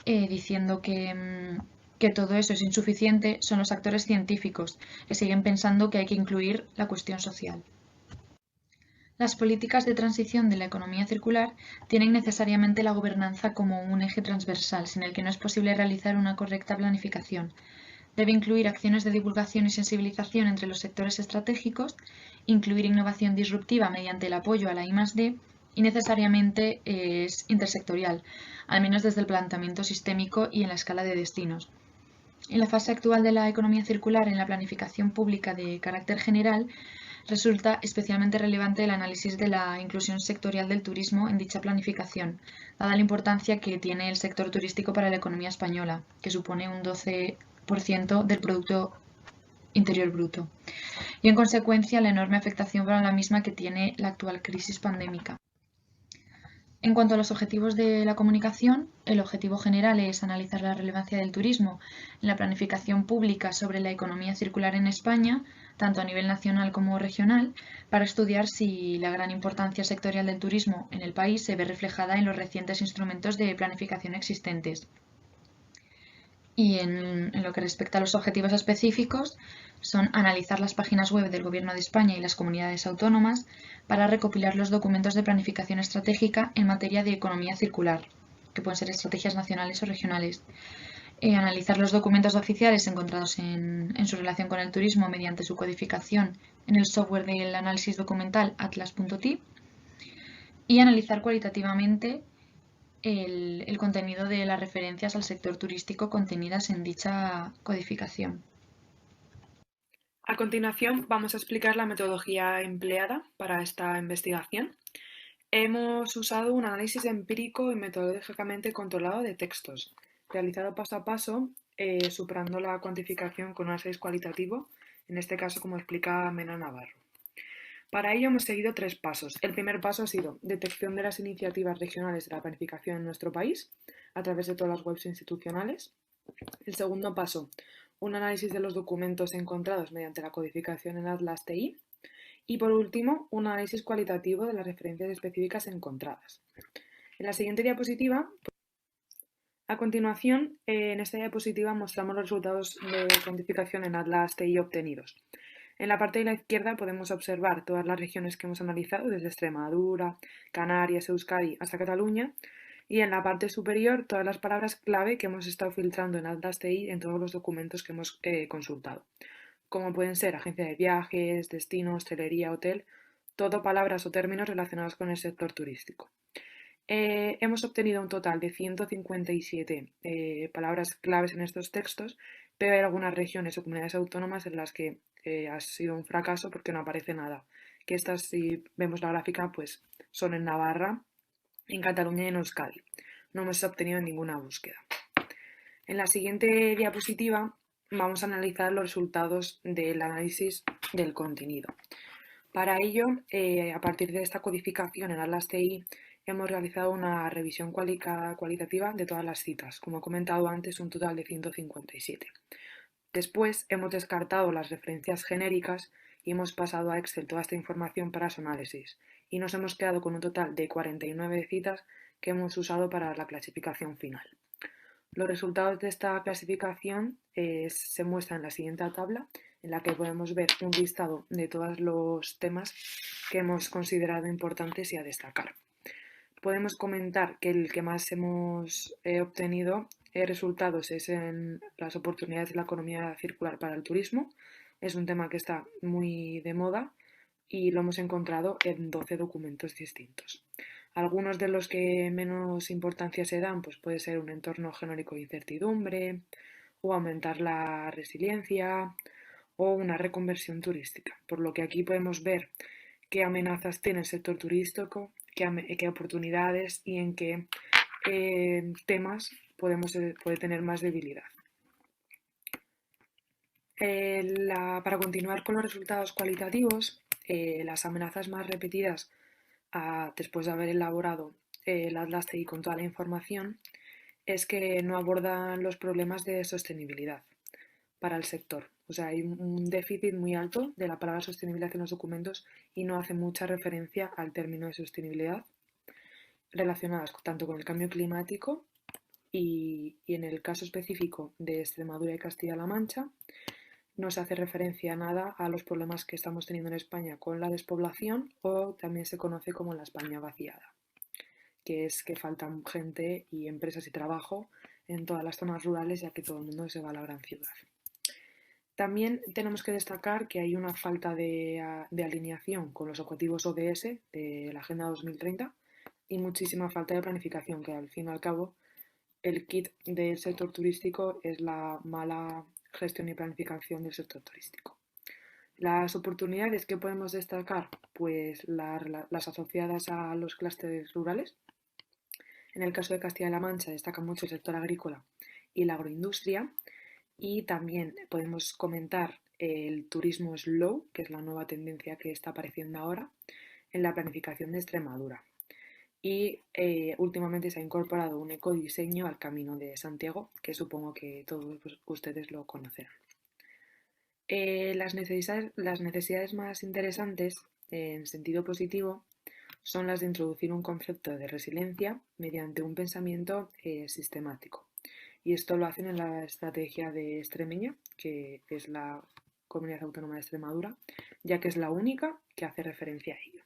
diciendo que todo eso es insuficiente, son los actores científicos, que siguen pensando que hay que incluir la cuestión social. Las políticas de transición de la economía circular tienen necesariamente la gobernanza como un eje transversal, sin el que no es posible realizar una correcta planificación. Debe incluir acciones de divulgación y sensibilización entre los sectores estratégicos, incluir innovación disruptiva mediante el apoyo a la I+D y necesariamente es intersectorial, al menos desde el planteamiento sistémico y en la escala de destinos. En la fase actual de la economía circular en la planificación pública de carácter general, resulta especialmente relevante el análisis de la inclusión sectorial del turismo en dicha planificación, dada la importancia que tiene el sector turístico para la economía española, que supone un 12% del Producto Interior Bruto, y en consecuencia la enorme afectación para la misma que tiene la actual crisis pandémica. En cuanto a los objetivos de la comunicación, el objetivo general es analizar la relevancia del turismo en la planificación pública sobre la economía circular en España, tanto a nivel nacional como regional, para estudiar si la gran importancia sectorial del turismo en el país se ve reflejada en los recientes instrumentos de planificación existentes. Y en lo que respecta a los objetivos específicos, son analizar las páginas web del Gobierno de España y las comunidades autónomas para recopilar los documentos de planificación estratégica en materia de economía circular, que pueden ser estrategias nacionales o regionales. Analizar los documentos oficiales encontrados en su relación con el turismo mediante su codificación en el software del análisis documental atlas.ti y analizar cualitativamente el contenido de las referencias al sector turístico contenidas en dicha codificación. A continuación, vamos a explicar la metodología empleada para esta investigación. Hemos usado un análisis empírico y metodológicamente controlado de textos, realizado paso a paso, superando la cuantificación con un análisis cualitativo, en este caso como explica Mena Navarro. Para ello hemos seguido 3 pasos. El primer paso ha sido detección de las iniciativas regionales de la planificación en nuestro país, a través de todas las webs institucionales. El segundo paso, un análisis de los documentos encontrados mediante la codificación en Atlas.ti. Y por último, un análisis cualitativo de las referencias específicas encontradas. En la siguiente diapositiva, a continuación, en esta diapositiva mostramos los resultados de cuantificación en Atlas.ti obtenidos. En la parte de la izquierda podemos observar todas las regiones que hemos analizado, desde Extremadura, Canarias, Euskadi hasta Cataluña, y en la parte superior todas las palabras clave que hemos estado filtrando en Atlas.ti en todos los documentos que hemos consultado, como pueden ser agencia de viajes, destino, hostelería, hotel, todo palabras o términos relacionados con el sector turístico. Hemos obtenido un total de 157 palabras claves en estos textos, pero hay algunas regiones o comunidades autónomas en las que ha sido un fracaso porque no aparece nada. Que estas, si vemos la gráfica, pues son en Navarra, en Cataluña y en Euskadi. No hemos obtenido ninguna búsqueda. En la siguiente diapositiva vamos a analizar los resultados del análisis del contenido. Para ello, a partir de esta codificación en Atlas.ti, hemos realizado una revisión cualitativa de todas las citas, como he comentado antes, un total de 157. Después hemos descartado las referencias genéricas y hemos pasado a Excel toda esta información para su análisis, y nos hemos quedado con un total de 49 citas que hemos usado para la clasificación final. Los resultados de esta clasificación se muestran en la siguiente tabla, en la que podemos ver un listado de todos los temas que hemos considerado importantes y a destacar. Podemos comentar que el que más hemos obtenido resultados es en las oportunidades de la economía circular para el turismo. Es un tema que está muy de moda y lo hemos encontrado en 12 documentos distintos. Algunos de los que menos importancia se dan, pues puede ser un entorno genérico de incertidumbre, o aumentar la resiliencia, o una reconversión turística. Por lo que aquí podemos ver qué amenazas tiene el sector turístico, qué oportunidades y en qué temas puede tener más debilidad. Para continuar con los resultados cualitativos, las amenazas más repetidas después de haber elaborado el Atlas TI con toda la información es que no abordan los problemas de sostenibilidad para el sector. O sea, hay un déficit muy alto de la palabra sostenibilidad en los documentos y no hace mucha referencia al término de sostenibilidad relacionadas tanto con el cambio climático y en el caso específico de Extremadura y Castilla-La Mancha no se hace referencia nada a los problemas que estamos teniendo en España con la despoblación, o también se conoce como la España vaciada, que es que faltan gente y empresas y trabajo en todas las zonas rurales, ya que todo el mundo se va a la gran ciudad. También tenemos que destacar que hay una falta de alineación con los objetivos ODS de la Agenda 2030 y muchísima falta de planificación, que al fin y al cabo el kit del sector turístico es la mala gestión y planificación del sector turístico. Las oportunidades que podemos destacar, pues las asociadas a los clústeres rurales. En el caso de Castilla-La Mancha destaca mucho el sector agrícola y la agroindustria, y también podemos comentar el turismo slow, que es la nueva tendencia que está apareciendo ahora en la planificación de Extremadura. Y últimamente se ha incorporado un ecodiseño al Camino de Santiago, que supongo que todos ustedes lo conocerán. Las necesidades más interesantes, en sentido positivo, son las de introducir un concepto de resiliencia mediante un pensamiento sistemático. Y esto lo hacen en la estrategia de Extremeña, que es la Comunidad Autónoma de Extremadura, ya que es la única que hace referencia a ello.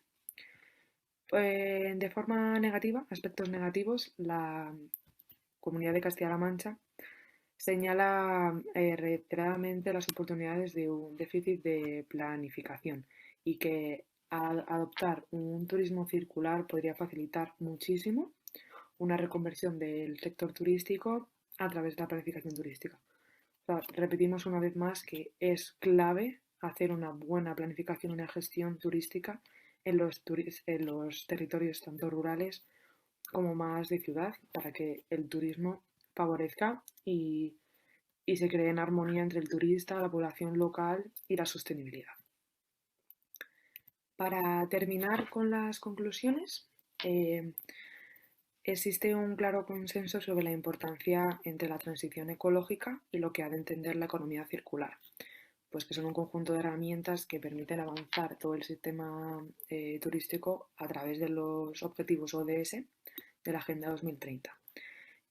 De forma negativa, aspectos negativos, la Comunidad de Castilla-La Mancha señala reiteradamente las oportunidades de un déficit de planificación y que adoptar un turismo circular podría facilitar muchísimo una reconversión del sector turístico a través de la planificación turística. O sea, repetimos una vez más que es clave hacer una buena planificación y una gestión turística en los territorios tanto rurales como más de ciudad, para que el turismo favorezca y se cree en armonía entre el turista, la población local y la sostenibilidad. Para terminar con las conclusiones, existe un claro consenso sobre la importancia entre la transición ecológica y lo que ha de entender la economía circular, pues que son un conjunto de herramientas que permiten avanzar todo el sistema turístico a través de los objetivos ODS de la Agenda 2030.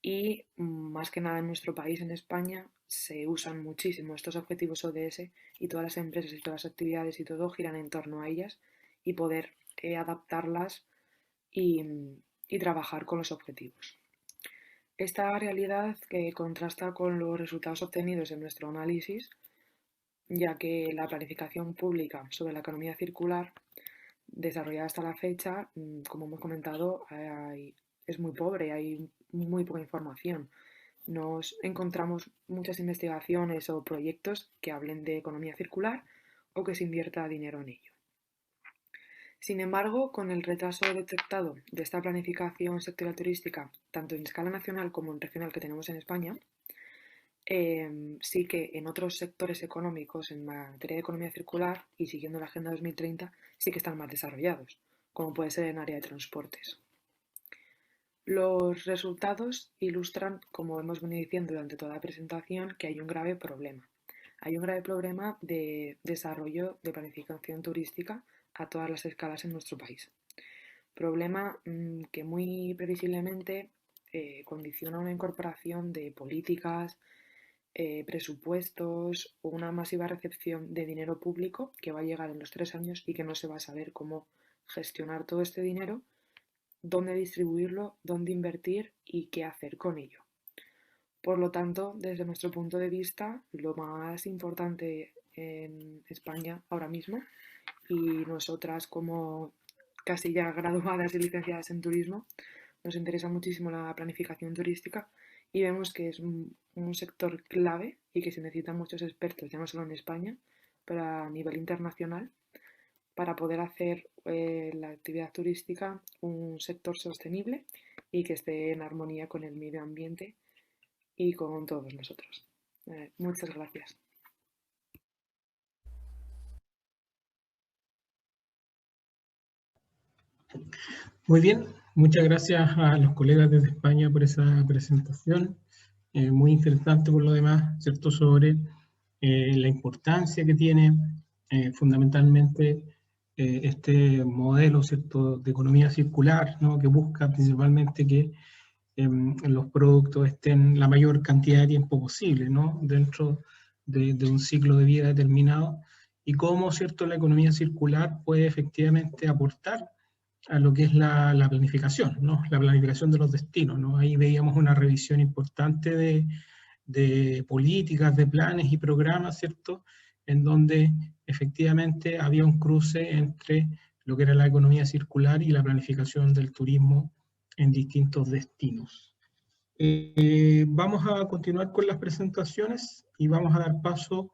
Y más que nada en nuestro país, en España, se usan muchísimo estos objetivos ODS y todas las empresas y todas las actividades y todo giran en torno a ellas y poder adaptarlas y trabajar con los objetivos. Esta realidad que contrasta con los resultados obtenidos en nuestro análisis, ya que la planificación pública sobre la economía circular desarrollada hasta la fecha, como hemos comentado, es muy pobre, hay muy poca información. Nos encontramos muchas investigaciones o proyectos que hablen de economía circular o que se invierta dinero en ello. Sin embargo, con el retraso detectado de esta planificación sectorial turística, tanto en escala nacional como en regional que tenemos en España, sí que en otros sectores económicos en materia de economía circular y siguiendo la Agenda 2030 sí que están más desarrollados, como puede ser en área de transportes. Los resultados ilustran, como hemos venido diciendo durante toda la presentación, que hay un grave problema. Hay un grave problema de desarrollo de planificación turística a todas las escalas en nuestro país. Problema que muy previsiblemente condiciona una incorporación de políticas, presupuestos o una masiva recepción de dinero público que va a llegar en los 3 años y que no se va a saber cómo gestionar todo este dinero, dónde distribuirlo, dónde invertir y qué hacer con ello. Por lo tanto, desde nuestro punto de vista, lo más importante en España ahora mismo, y nosotras como casi ya graduadas y licenciadas en turismo, nos interesa muchísimo la planificación turística y vemos que es un sector clave y que se necesitan muchos expertos, ya no solo en España, pero a nivel internacional, para poder hacer la actividad turística un sector sostenible y que esté en armonía con el medio ambiente y con todos nosotros. Muchas gracias. Muy bien, muchas gracias a los colegas desde España por esa presentación, muy interesante por lo demás, ¿cierto?, sobre la importancia que tiene fundamentalmente este modelo, ¿cierto?, de economía circular, ¿no?, que busca principalmente que los productos estén la mayor cantidad de tiempo posible, ¿no?, dentro de un ciclo de vida determinado, y cómo, ¿cierto?, la economía circular puede efectivamente aportar a lo que es la planificación, ¿no?, la planificación de los destinos, ¿no? Ahí veíamos una revisión importante de políticas, de planes y programas, ¿cierto?, en donde efectivamente había un cruce entre lo que era la economía circular y la planificación del turismo en distintos destinos. Vamos a continuar con las presentaciones y vamos a dar paso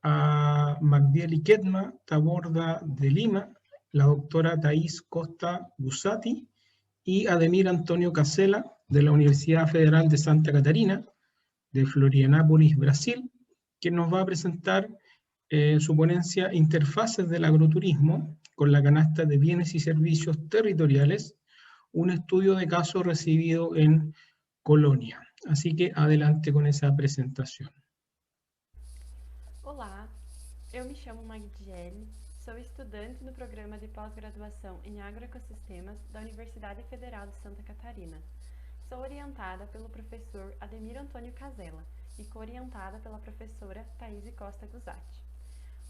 a Magdieli Ketma Taborda de Lima, la doctora Thais Costa Bussati y Ademir Antonio Casella de la Universidad Federal de Santa Catarina, de Florianópolis, Brasil, quien nos va a presentar su ponencia Interfaces del agroturismo con la canasta de bienes y servicios territoriales, un estudio de caso recibido en Colonia. Así que adelante con esa presentación. Olá, eu me chamo Magdieli, sou estudante no programa de pós-graduação em agroecossistemas da Universidade Federal de Santa Catarina. Sou orientada pelo professor Ademir Antônio Casella e co-orientada pela professora Thais Costa Bussati.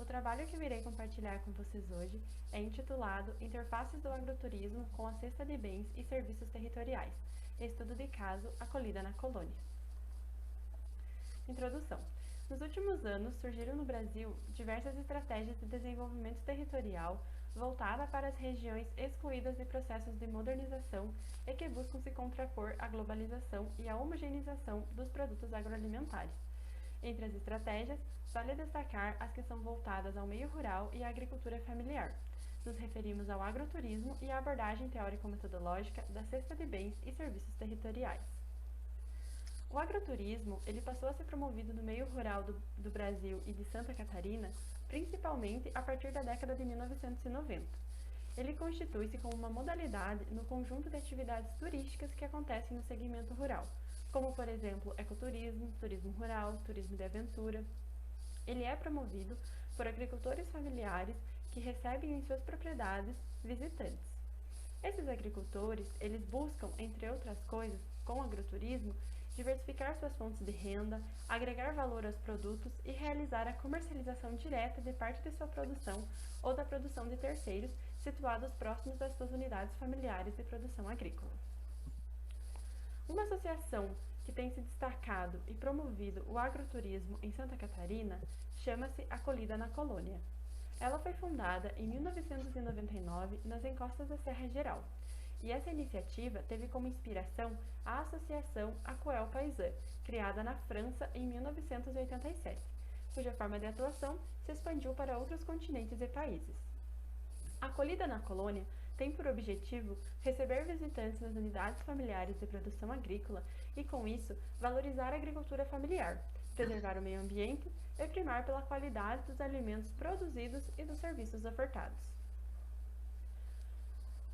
O trabalho que virei compartilhar com vocês hoje é intitulado Interfaces do agroturismo com a cesta de bens e serviços territoriais, estudo de caso acolhida na colônia. Introdução. Nos últimos anos, surgiram no Brasil diversas estratégias de desenvolvimento territorial voltada para as regiões excluídas de processos de modernização e que buscam se contrapor à globalização e à homogeneização dos produtos agroalimentares. Entre as estratégias, vale destacar as que são voltadas ao meio rural e à agricultura familiar. Nos referimos ao agroturismo e à abordagem teórico-metodológica da cesta de bens e serviços territoriais. O agroturismo ele passou a ser promovido no meio rural do Brasil e de Santa Catarina, principalmente a partir da década de 1990. Ele constitui-se como uma modalidade no conjunto de atividades turísticas que acontecem no segmento rural, como, por exemplo, ecoturismo, turismo rural, turismo de aventura. Ele é promovido por agricultores familiares que recebem em suas propriedades visitantes. Esses agricultores, eles buscam, entre outras coisas, com o agroturismo, diversificar suas fontes de renda, agregar valor aos produtos e realizar a comercialização direta de parte de sua produção ou da produção de terceiros situados próximos das suas unidades familiares de produção agrícola. Uma associação que tem se destacado e promovido o agroturismo em Santa Catarina chama-se Acolhida na Colônia. Ela foi fundada em 1999 nas encostas da Serra Geral, e essa iniciativa teve como inspiração a Associação Aquel Paysan, criada na França em 1987, cuja forma de atuação se expandiu para outros continentes e países. A Acolhida na Colônia tem por objetivo receber visitantes nas unidades familiares de produção agrícola e, com isso, valorizar a agricultura familiar, preservar o meio ambiente e primar pela qualidade dos alimentos produzidos e dos serviços ofertados.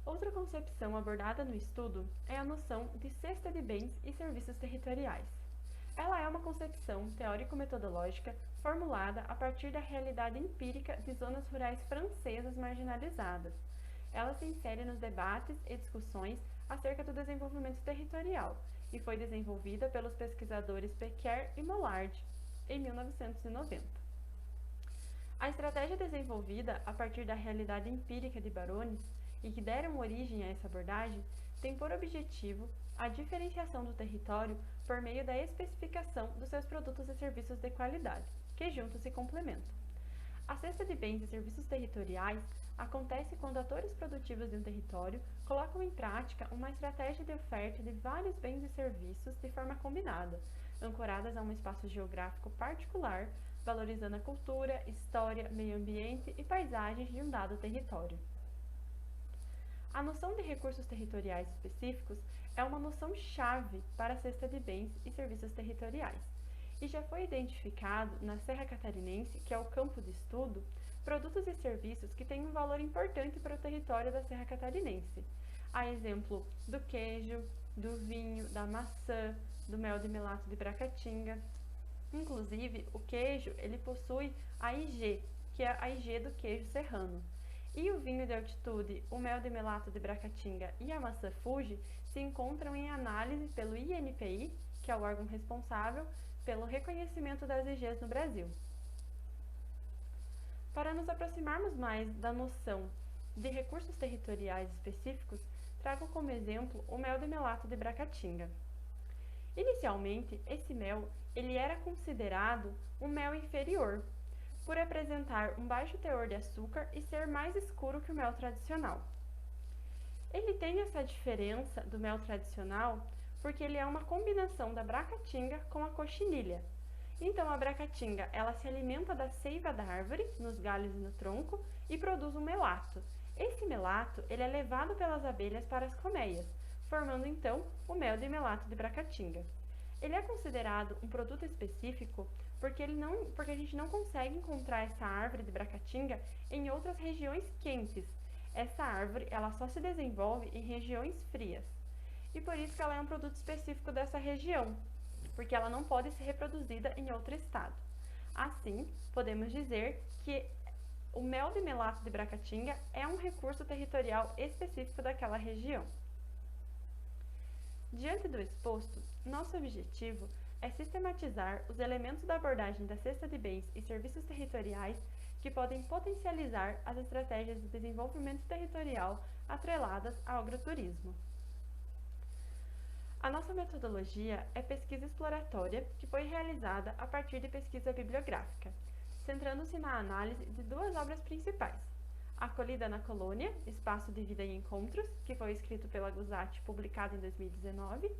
Outra concepção abordada no estudo é a noção de cesta de bens e serviços territoriais. Ela é uma concepção teórico-metodológica formulada a partir da realidade empírica de zonas rurais francesas marginalizadas. Ela se insere nos debates e discussões acerca do desenvolvimento territorial e foi desenvolvida pelos pesquisadores Pequer e Mollard em 1990. A estratégia desenvolvida a partir da realidade empírica de Barones e que deram origem a essa abordagem tem por objetivo a diferenciação do território por meio da especificação dos seus produtos e serviços de qualidade, que juntos se complementam. A cesta de bens e serviços territoriais acontece quando atores produtivos de um território colocam em prática uma estratégia de oferta de vários bens e serviços de forma combinada, ancoradas a um espaço geográfico particular, valorizando a cultura, história, meio ambiente e paisagens de um dado território. A noção de recursos territoriais específicos é uma noção chave para a cesta de bens e serviços territoriais, e já foi identificado na Serra Catarinense, que é o campo de estudo, produtos e serviços que têm um valor importante para o território da Serra Catarinense, a exemplo do queijo, do vinho, da maçã, do mel de melato de Bracatinga. Inclusive, o queijo ele possui a IG, que é a IG do queijo serrano. E o vinho de altitude, o mel de melato de Bracatinga e a maçã Fuji se encontram em análise pelo INPI, que é o órgão responsável pelo reconhecimento das IGs no Brasil. Para nos aproximarmos mais da noção de recursos territoriais específicos, trago como exemplo o mel de melato de Bracatinga. Inicialmente, esse mel ele era considerado um mel inferior, por apresentar um baixo teor de açúcar e ser mais escuro que o mel tradicional. Ele tem essa diferença do mel tradicional porque ele é uma combinação da bracatinga com a coxinilha. Então a bracatinga ela se alimenta da seiva da árvore, nos galhos e no tronco, e produz um melato. Esse melato ele é levado pelas abelhas para as colmeias, formando então o mel de melato de Bracatinga. Ele é considerado um produto específico porque a gente não consegue encontrar essa árvore de Bracatinga em outras regiões quentes. Essa árvore ela só se desenvolve em regiões frias. E por isso que ela é um produto específico dessa região, porque ela não pode ser reproduzida em outro estado. Assim, podemos dizer que o mel de melato de Bracatinga é um recurso territorial específico daquela região. Diante do exposto, nosso objetivo é sistematizar os elementos da abordagem da cesta de bens e serviços territoriais que podem potencializar as estratégias de desenvolvimento territorial atreladas ao agroturismo. A nossa metodologia é pesquisa exploratória, que foi realizada a partir de pesquisa bibliográfica, centrando-se na análise de duas obras principais: Acolhida na Colônia, Espaço de Vida e Encontros, que foi escrito pela Guzatti, publicado em 2019,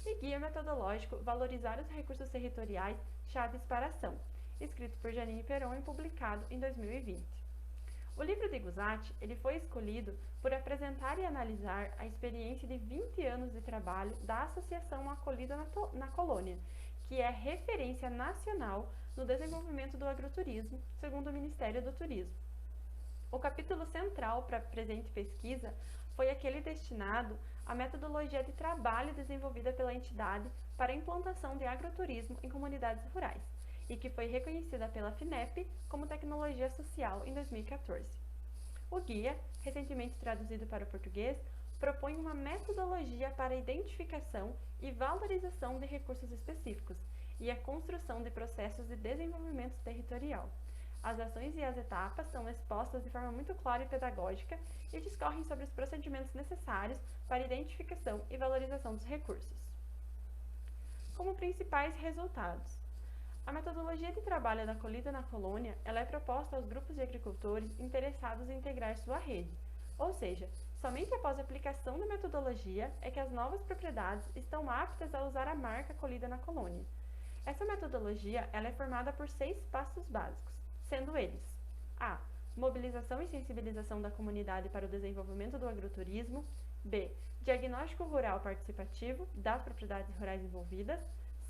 e Guia Metodológico Valorizar os Recursos Territoriais, Chaves para Ação, escrito por Janine Peron e publicado em 2020. O livro de Guzatti ele foi escolhido por apresentar e analisar a experiência de 20 anos de trabalho da Associação Acolhida na Colônia, que é referência nacional no desenvolvimento do agroturismo, segundo o Ministério do Turismo. O capítulo central para a presente pesquisa foi aquele destinado à metodologia de trabalho desenvolvida pela entidade para a implantação de agroturismo em comunidades rurais, e que foi reconhecida pela FINEP como tecnologia social em 2014. O guia, recentemente traduzido para o português, propõe uma metodologia para a identificação e valorização de recursos específicos e a construção de processos de desenvolvimento territorial. As ações e as etapas são expostas de forma muito clara e pedagógica e discorrem sobre os procedimentos necessários para a identificação e valorização dos recursos. Como principais resultados, a metodologia de trabalho da Acolhida na Colônia ela é proposta aos grupos de agricultores interessados em integrar sua rede, ou seja, somente após a aplicação da metodologia é que as novas propriedades estão aptas a usar a marca Acolhida na Colônia. Essa metodologia ela é formada por 6 passos básicos, sendo eles: A. Mobilização e sensibilização da comunidade para o desenvolvimento do agroturismo. B. Diagnóstico rural participativo das propriedades rurais envolvidas.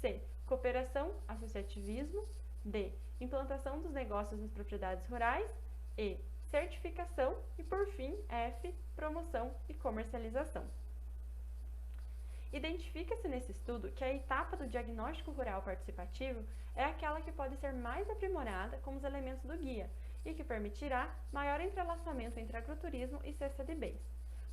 C. Cooperação, associativismo. D. Implantação dos negócios nas propriedades rurais. E. Certificação. E, por fim, F. Promoção e comercialização. Identifica-se nesse estudo que a etapa do diagnóstico rural participativo é aquela que pode ser mais aprimorada com os elementos do guia e que permitirá maior entrelaçamento entre agroturismo e cesta de bens.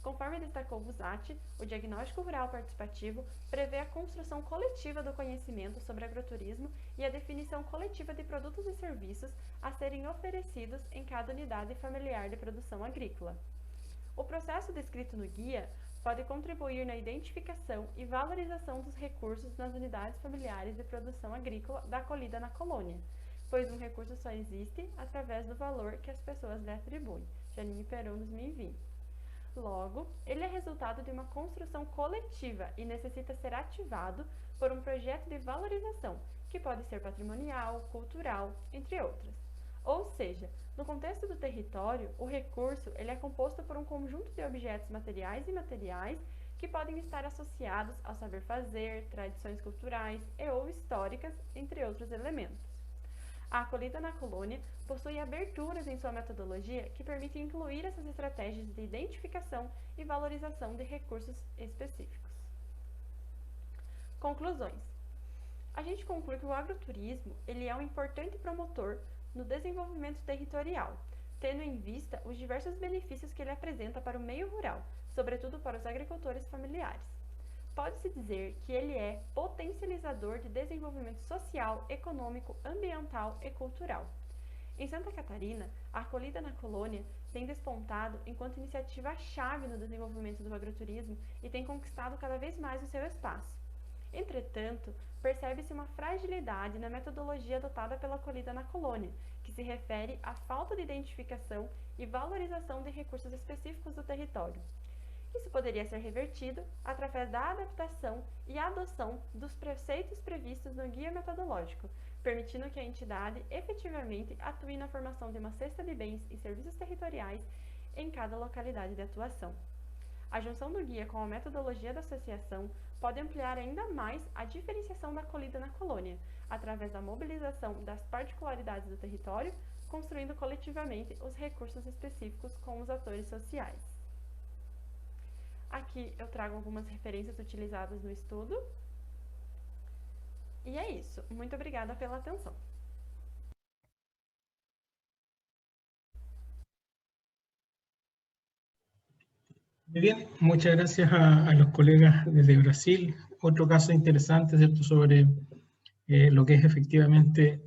Conforme destacou Guzatti, o diagnóstico rural participativo prevê a construção coletiva do conhecimento sobre agroturismo e a definição coletiva de produtos e serviços a serem oferecidos em cada unidade familiar de produção agrícola. O processo descrito no guia pode contribuir na identificação e valorização dos recursos nas unidades familiares de produção agrícola da Acolhida na Colônia, pois um recurso só existe através do valor que as pessoas lhe atribuem. Janine Peron, 2020. Logo, ele é resultado de uma construção coletiva e necessita ser ativado por um projeto de valorização, que pode ser patrimonial, cultural, entre outras. Ou seja, no contexto do território, o recurso ele é composto por um conjunto de objetos materiais e imateriais que podem estar associados ao saber fazer, tradições culturais e ou históricas, entre outros elementos. A acolhida na colônia possui aberturas em sua metodologia que permitem incluir essas estratégias de identificação e valorização de recursos específicos. Conclusões. A gente conclui que o agroturismo ele é um importante promotor no desenvolvimento territorial, tendo em vista os diversos benefícios que ele apresenta para o meio rural, sobretudo para os agricultores familiares. Pode-se dizer que ele é potencializador de desenvolvimento social, econômico, ambiental e cultural. Em Santa Catarina, a acolhida na colônia tem despontado enquanto iniciativa-chave no desenvolvimento do agroturismo e tem conquistado cada vez mais o seu espaço. Entretanto, percebe-se uma fragilidade na metodologia adotada pela acolhida na colônia, que se refere à falta de identificação e valorização de recursos específicos do território. Isso poderia ser revertido através da adaptação e adoção dos preceitos previstos no guia metodológico, permitindo que a entidade efetivamente atue na formação de uma cesta de bens e serviços territoriais em cada localidade de atuação. A junção do guia com a metodologia da associação pode ampliar ainda mais a diferenciação da acolhida na colônia, através da mobilização das particularidades do território, construindo coletivamente os recursos específicos com os atores sociais. Aqui eu trago algumas referências utilizadas no estudo. E é isso. Muito obrigada pela atenção. Muy bien, muchas gracias a los colegas desde Brasil. Otro caso interesante, ¿cierto?, sobre lo que es efectivamente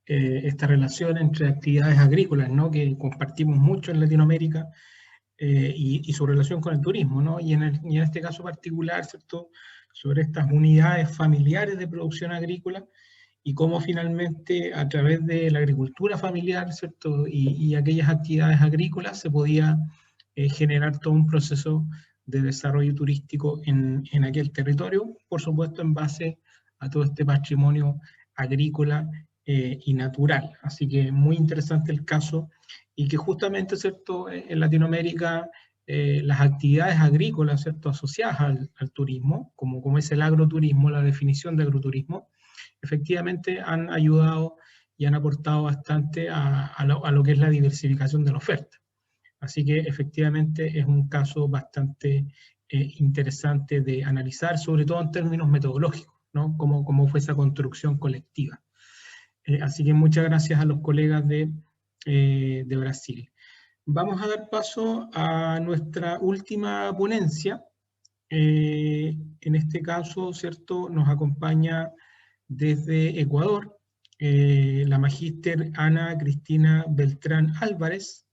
esta relación entre actividades agrícolas, ¿no?, que compartimos mucho en Latinoamérica, y su relación con el turismo, ¿no? Y en este caso particular, ¿cierto?, sobre estas unidades familiares de producción agrícola y cómo finalmente a través de la agricultura familiar, ¿cierto?, y aquellas actividades agrícolas se podía generar todo un proceso de desarrollo turístico en aquel territorio, por supuesto en base a todo este patrimonio agrícola y natural. Así que muy interesante el caso, y que justamente, ¿cierto?, en Latinoamérica las actividades agrícolas, ¿cierto?, asociadas al turismo, como es el agroturismo, la definición de agroturismo, efectivamente han ayudado y han aportado bastante a lo que es la diversificación de la oferta. Así que efectivamente es un caso bastante interesante de analizar, sobre todo en términos metodológicos, ¿no?, cómo fue esa construcción colectiva. Así que muchas gracias a los colegas de Brasil. Vamos a dar paso a nuestra última ponencia. En este caso, ¿cierto?, nos acompaña desde Ecuador la magíster Ana Cristina Beltrán Álvarez.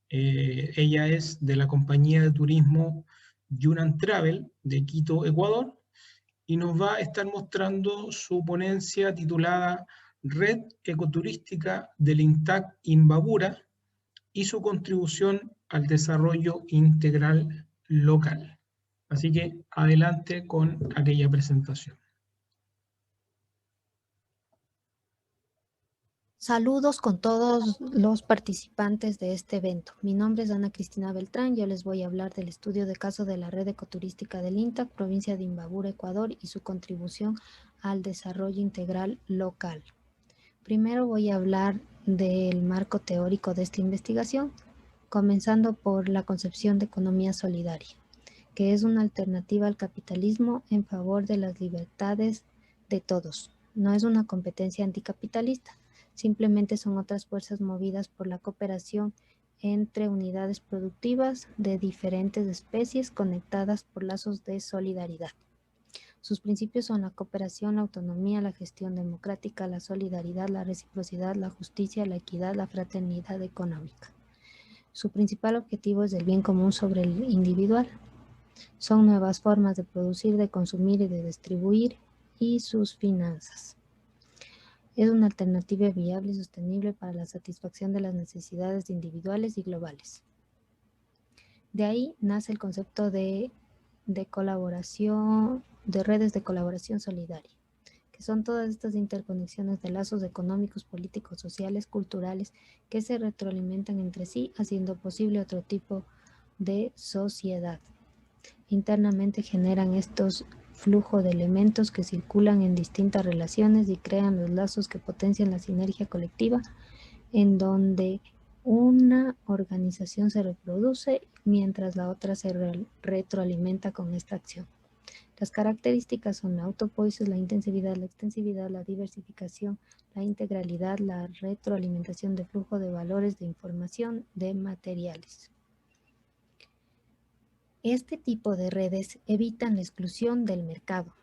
Ella es de la compañía de turismo Yunnan Travel de Quito, Ecuador, y nos va a estar mostrando su ponencia titulada Red Ecoturística del INTAC Imbabura y su contribución al desarrollo integral local. Así que adelante con aquella presentación. Saludos con todos los participantes de este evento. Mi nombre es Ana Cristina Beltrán. Yo les voy a hablar del estudio de caso de la red ecoturística del INTAC, provincia de Imbabura, Ecuador, y su contribución al desarrollo integral local. Primero voy a hablar del marco teórico de esta investigación, comenzando por la concepción de economía solidaria, que es una alternativa al capitalismo en favor de las libertades de todos. No es una competencia anticapitalista, simplemente son otras fuerzas movidas por la cooperación entre unidades productivas de diferentes especies conectadas por lazos de solidaridad. Sus principios son la cooperación, la autonomía, la gestión democrática, la solidaridad, la reciprocidad, la justicia, la equidad, la fraternidad económica. Su principal objetivo es el bien común sobre el individual. Son nuevas formas de producir, de consumir y de distribuir, y sus finanzas. Es una alternativa viable y sostenible para la satisfacción de las necesidades individuales y globales. De ahí nace el concepto de colaboración, de redes de colaboración solidaria, que son todas estas interconexiones de lazos económicos, políticos, sociales, culturales, que se retroalimentan entre sí, haciendo posible otro tipo de sociedad. Internamente generan estos flujos de elementos que circulan en distintas relaciones y crean los lazos que potencian la sinergia colectiva, en donde una organización se reproduce mientras la otra se retroalimenta con esta acción. Las características son la autopoiesis, la intensividad, la extensividad, la diversificación, la integralidad, la retroalimentación de flujo de valores, de información, de materiales. Este tipo de redes evitan la exclusión del mercado.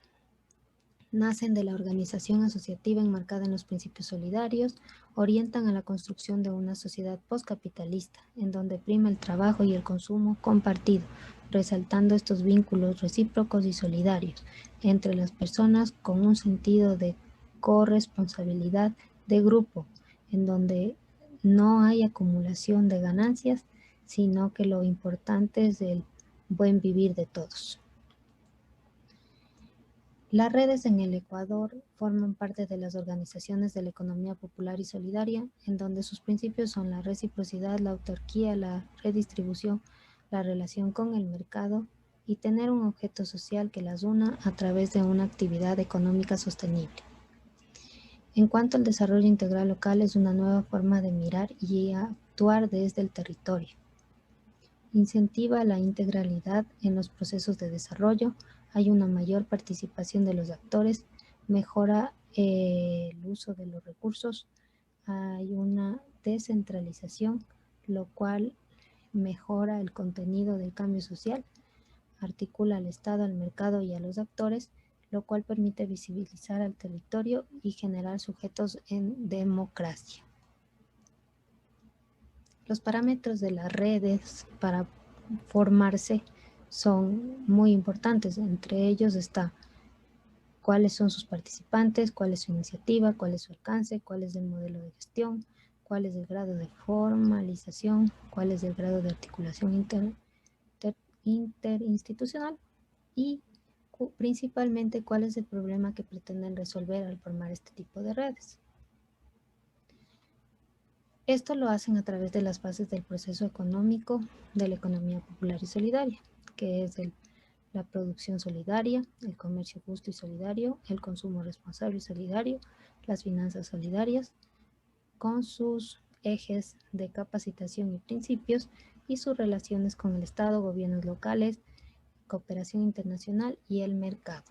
Nacen de la organización asociativa enmarcada en los principios solidarios, orientan a la construcción de una sociedad postcapitalista, en donde prima el trabajo y el consumo compartido, resaltando estos vínculos recíprocos y solidarios entre las personas con un sentido de corresponsabilidad de grupo, en donde no hay acumulación de ganancias, sino que lo importante es el buen vivir de todos. Las redes en el Ecuador forman parte de las organizaciones de la economía popular y solidaria, en donde sus principios son la reciprocidad, la autarquía, la redistribución, la relación con el mercado y tener un objeto social que las una a través de una actividad económica sostenible. En cuanto al desarrollo integral local, es una nueva forma de mirar y actuar desde el territorio. Incentiva la integralidad en los procesos de desarrollo, hay una mayor participación de los actores, mejora el uso de los recursos, hay una descentralización, lo cual mejora el contenido del cambio social, articula al Estado, al mercado y a los actores, lo cual permite visibilizar al territorio y generar sujetos en democracia. Los parámetros de las redes para formarse son muy importantes. Entre ellos está cuáles son sus participantes, cuál es su iniciativa, cuál es su alcance, cuál es el modelo de gestión, cuál es el grado de formalización, cuál es el grado de articulación interinstitucional y principalmente cuál es el problema que pretenden resolver al formar este tipo de redes. Esto lo hacen a través de las bases del proceso económico de la economía popular y solidaria, que es la producción solidaria, el comercio justo y solidario, el consumo responsable y solidario, las finanzas solidarias, con sus ejes de capacitación y principios y sus relaciones con el Estado, gobiernos locales, cooperación internacional y el mercado.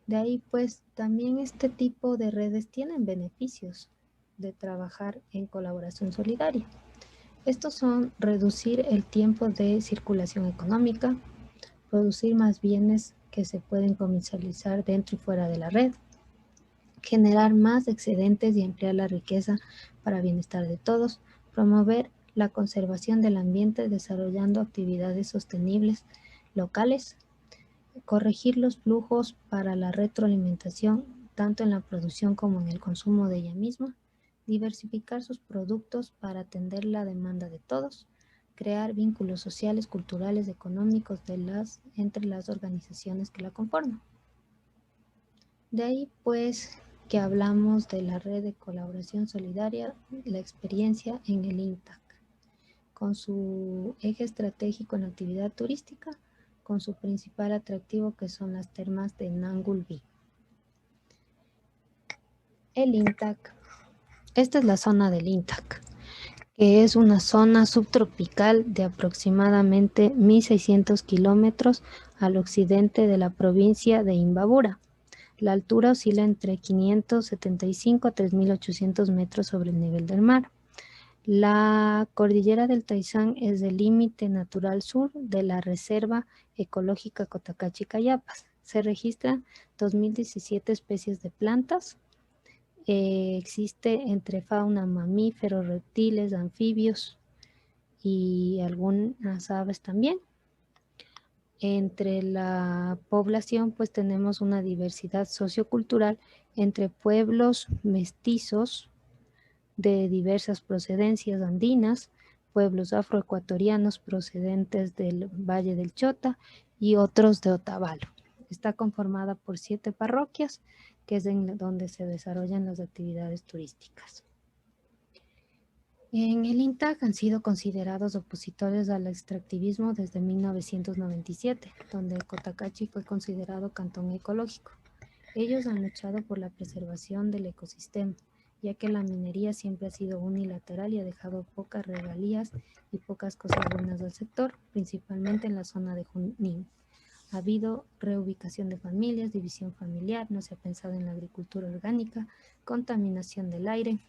De ahí pues también este tipo de redes tienen beneficios de trabajar en colaboración solidaria. Estos son reducir el tiempo de circulación económica, producir más bienes que se pueden comercializar dentro y fuera de la red, generar más excedentes y ampliar la riqueza para bienestar de todos, promover la conservación del ambiente desarrollando actividades sostenibles locales, corregir los flujos para la retroalimentación tanto en la producción como en el consumo de ella misma, diversificar sus productos para atender la demanda de todos, crear vínculos sociales, culturales, económicos entre las organizaciones que la conforman. De ahí pues que hablamos de la red de colaboración solidaria, la experiencia en el INTAC, con su eje estratégico en la actividad turística, con su principal atractivo que son las termas de Nangulví. El INTAC. Esta es la zona del INTAC, que es una zona subtropical de aproximadamente 1.600 kilómetros al occidente de la provincia de Imbabura. La altura oscila entre 575 a 3.800 metros sobre el nivel del mar. La cordillera del Taizán es el límite natural sur de la Reserva Ecológica Cotacachi-Cayapas. Se registran 2.017 especies de plantas. Existe entre fauna, mamíferos, reptiles, anfibios y algunas aves también. Entre la población pues tenemos una diversidad sociocultural entre pueblos mestizos de diversas procedencias andinas, pueblos afroecuatorianos procedentes del Valle del Chota y otros de Otavalo. Está conformada por 7 parroquias, que es en donde se desarrollan las actividades turísticas. En el INTAC han sido considerados opositores al extractivismo desde 1997, donde Cotacachi fue considerado cantón ecológico. Ellos han luchado por la preservación del ecosistema, ya que la minería siempre ha sido unilateral y ha dejado pocas regalías y pocas cosas buenas al sector, principalmente en la zona de Junín. Ha habido reubicación de familias, división familiar, no se ha pensado en la agricultura orgánica, contaminación del aire,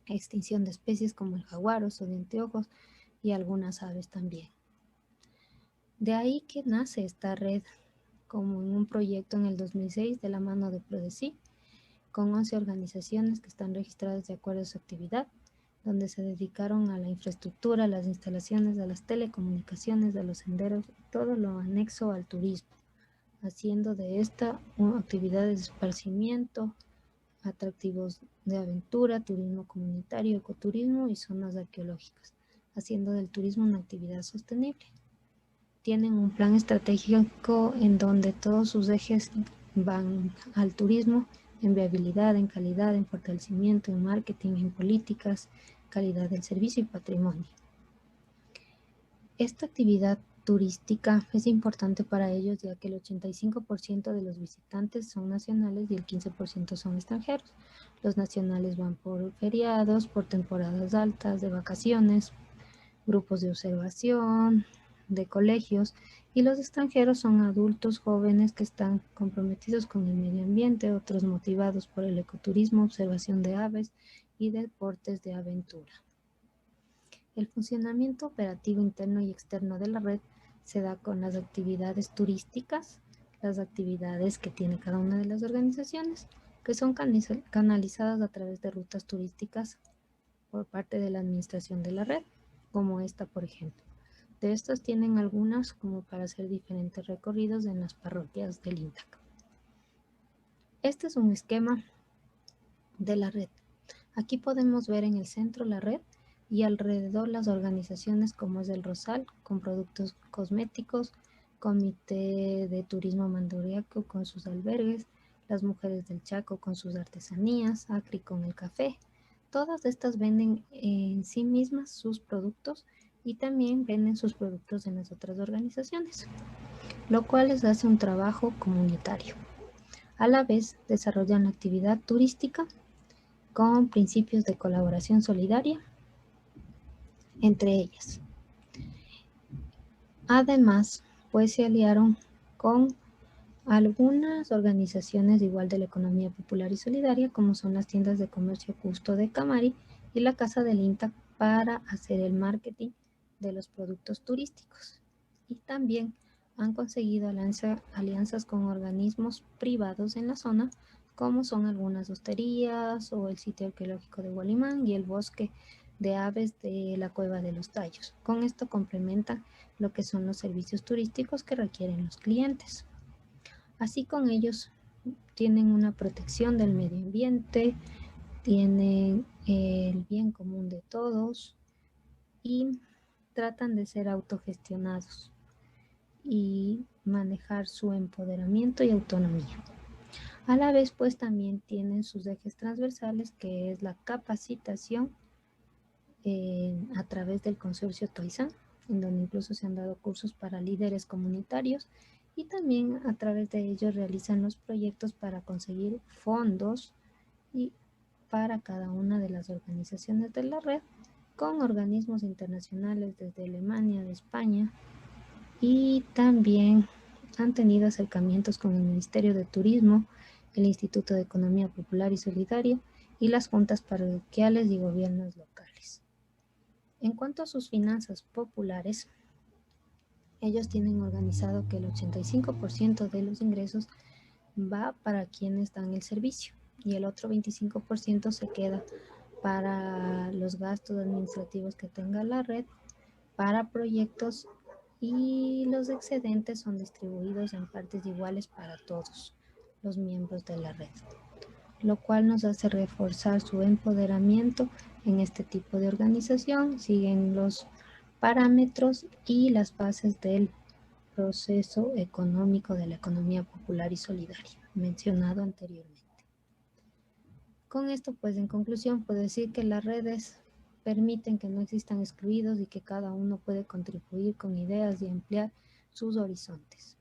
extinción de especies como el jaguar, oso de anteojos y algunas aves también. De ahí que nace esta red como en un proyecto en el 2006 de la mano de Prodeci, con 11 organizaciones que están registradas de acuerdo a su actividad, donde se dedicaron a la infraestructura, a las instalaciones, a las telecomunicaciones, a los senderos, todo lo anexo al turismo, haciendo de esta una actividad de esparcimiento, atractivos de aventura, turismo comunitario, ecoturismo y zonas arqueológicas, haciendo del turismo una actividad sostenible. Tienen un plan estratégico en donde todos sus ejes van al turismo, en viabilidad, en calidad, en fortalecimiento, en marketing, en políticas, calidad del servicio y patrimonio. Esta actividad turística es importante para ellos, ya que el 85% de los visitantes son nacionales y el 15% son extranjeros. Los nacionales van por feriados, por temporadas altas, de vacaciones, grupos de observación, de colegios, y los extranjeros son adultos jóvenes que están comprometidos con el medio ambiente, otros motivados por el ecoturismo, observación de aves y deportes de aventura. El funcionamiento operativo interno y externo de la red se da con las actividades turísticas, las actividades que tiene cada una de las organizaciones, que son canalizadas a través de rutas turísticas por parte de la administración de la red, como esta, por ejemplo. De estas tienen algunas como para hacer diferentes recorridos en las parroquias del INTAC. Este es un esquema de la red. Aquí podemos ver en el centro la red y alrededor las organizaciones como es el Rosal con productos cosméticos, Comité de Turismo Manduriaco con sus albergues, las Mujeres del Chaco con sus artesanías, Acri con el café. Todas estas venden en sí mismas sus productos y también venden sus productos en las otras organizaciones, lo cual les hace un trabajo comunitario. A la vez desarrollan la actividad turística con principios de colaboración solidaria entre ellas. Además, pues se aliaron con algunas organizaciones igual de la economía popular y solidaria, como son las tiendas de comercio Custo de Camari y la Casa del INTAC, para hacer el marketing de los productos turísticos. Y también han conseguido alianzas con organismos privados en la zona, como son algunas hosterías o el sitio arqueológico de Gualimán y el bosque de aves de la Cueva de los Tallos. Con esto complementan lo que son los servicios turísticos que requieren los clientes. Así con ellos tienen una protección del medio ambiente, tienen el bien común de todos y tratan de ser autogestionados y manejar su empoderamiento y autonomía. A la vez, pues también tienen sus ejes transversales, que es la capacitación a través del consorcio Toisán, en donde incluso se han dado cursos para líderes comunitarios, y también a través de ellos realizan los proyectos para conseguir fondos y para cada una de las organizaciones de la red, con organismos internacionales desde Alemania, de España, y también han tenido acercamientos con el Ministerio de Turismo, el Instituto de Economía Popular y Solidaria y las juntas parroquiales y gobiernos locales. En cuanto a sus finanzas populares, ellos tienen organizado que el 85% de los ingresos va para quienes dan el servicio y el otro 25% se queda para los gastos administrativos que tenga la red, para proyectos, y los excedentes son distribuidos en partes iguales para todos los miembros de la red, lo cual nos hace reforzar su empoderamiento en este tipo de organización. Siguen los parámetros y las bases del proceso económico de la economía popular y solidaria, mencionado anteriormente. Con esto, pues en conclusión, puedo decir que las redes permiten que no existan excluidos y que cada uno puede contribuir con ideas y ampliar sus horizontes.